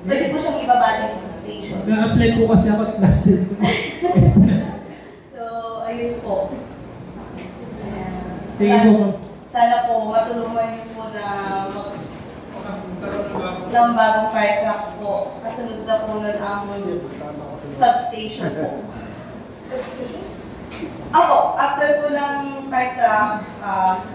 pwede po siyang ibaba dito sa station. Nag-apply po kasi ako at last year. So, ayun po. Sige po. Sana po matulungan niyo po na ng bagong fire truck po. Kasunod na po nun ang substation po. Ako, after po ng fire truck,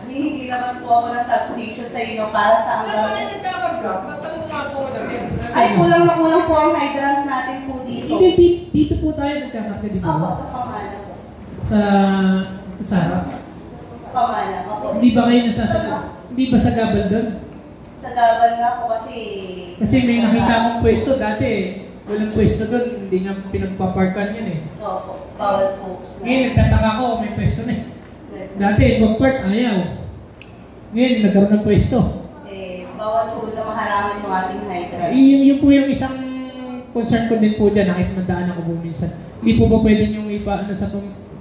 hihingi naman po ako ng substation sa inyo para sa Saan hanggang... tayo nagkakarga? Natanong nga po natin. Ay, kulang na kulang po ang hydrant natin po dito. Hindi, dito po tayo nagkakarga dito. Opo, sa Pamana po. Sa harap. Pamana, opo. Hindi ba kayo nasasagab? Hindi ba sa gabal doon? Sa Gaban nga po kasi... Kasi may nakita akong pwesto dati eh. Walang pwesto doon, hindi nga pinagpaparkan yun eh. Opo, bawal po. Ngayon, nagtataka ko, may pwesto na eh. Dati, mag-park, ayaw. Ngayon, nagkaroon ng pwesto. Bawal po na maharangan yung ating hydrant. Yun po yung isang concern ko din po dyan, nakita nadaan ako po minsan. Hindi po ba pwede yung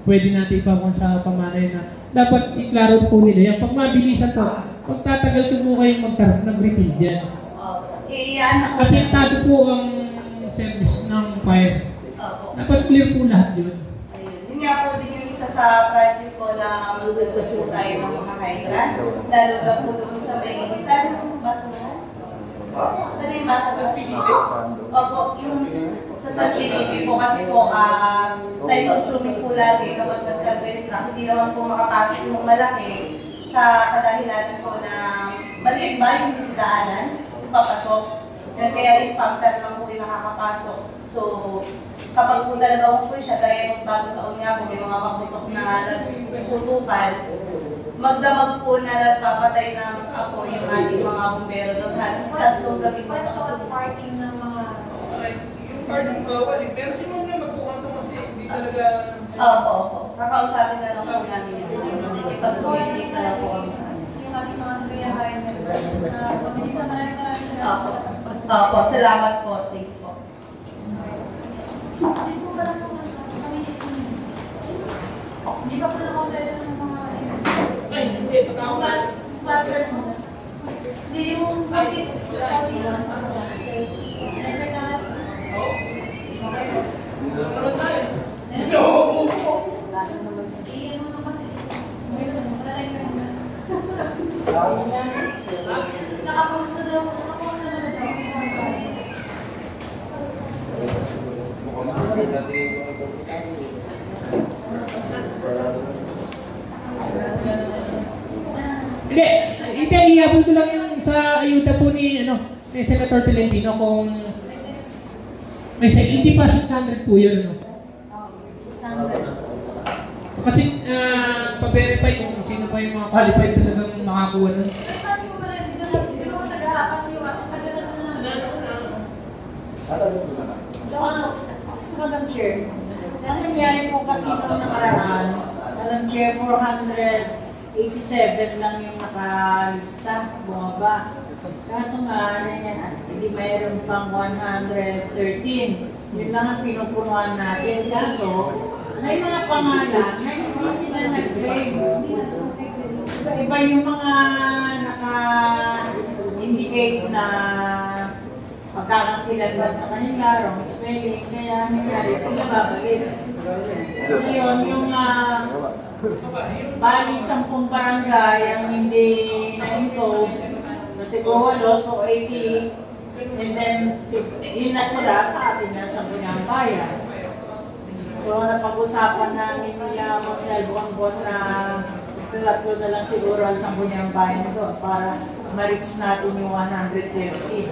pwede natin ipakon sa pamanay na dapat iklaro po nila yan. Pag mabilisan po, magtatagal ko po kayong magkaroon ng refill dyan. Apektado po ang service ng fire. Dapat clear po lahat yun. Yun nga po din yung isa sa project ko na magdudod po tayo ng mga hydrant. Lalo na po doon sa may isa ng basurahan. Saan yung basurahan? Opo, yung sa San Felipe po kasi po time consuming po lagi kapag nagkarga yung truck. Hindi naman po makapasok yung malaki sa kadahilan po na maliit ba yung daanan, papasok. Kaya yung pumper lang po yung nakakapasok. So, kapag po talaga po siya, gaya ng bagong taon nga po, may mga kaputok na nagsutukan, magdamag po na nagpapatay ng apo yung ating mga bumbero doon. Halos kasong gabi po sa kasong parking ng mga... Yung parking bawal eh. Pero si Ma'am na magkukunsam kasi hindi talaga... Opo. Kakausapin na lang po namin yun. Ipag-communicate na lang po kami sa amin. Yung ating mga Gaya members na pabilisan maraming salamat. Opo, salamat po. Thank you po. Hindi po ba lang kami hindi pa po na kompleto ng mga... Ay, hindi. Pagkakakas. Cluster mo. Hindi yung practice. Nakapost na daw. Hindi, iabot ko lang yung sa ayuda po ni Senator Tolentino kung hindi pa 600 po yun. Kasi pa-verify kung sino pa yung mga qualified na talagang makakuha nun. Madam Chair, ang nangyari po kasi nung nakaraan, Madam Chair, 487 lang yung nakalista, bumaba. Kaso nga, hindi mayroon pang 113. Yun lang ang pinupunuan natin. Kaso, may mga pangalan na hindi sila nag-claim. Iba yung mga naka-indicate na pagkakakilanlan sa kanila, wrong spelling, kaya nangyari ito nababalik. Ngayon, yung bali 10 barangay ang hindi na-include, Tigo 8, so 80, and then yun natira sa atin yan sa Bunyang Bayan. So napag-usapan namin nila mag-selbuang bot na tatlo na lang siguro ang Sambunyang Bayan doon para ma-reach natin yung 130.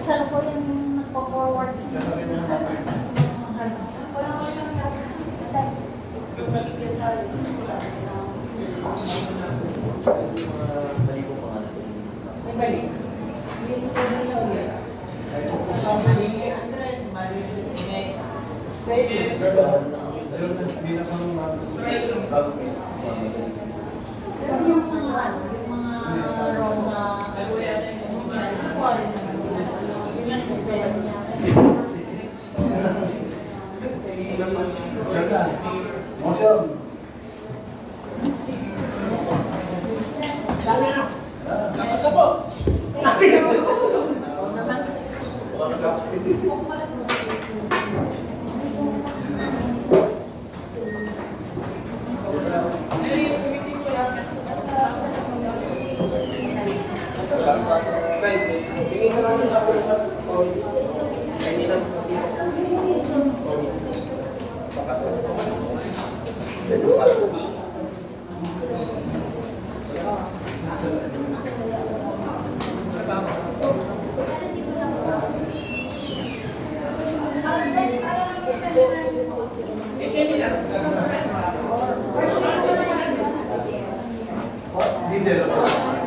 Saan po yung nagpo-forward sa Ibalik. Hindi ko nila ulit. So, mali yung address, mali yung spelling. Pero yung mga wrong na yun ang spelling niya. Motion. Nakasa po. Detail.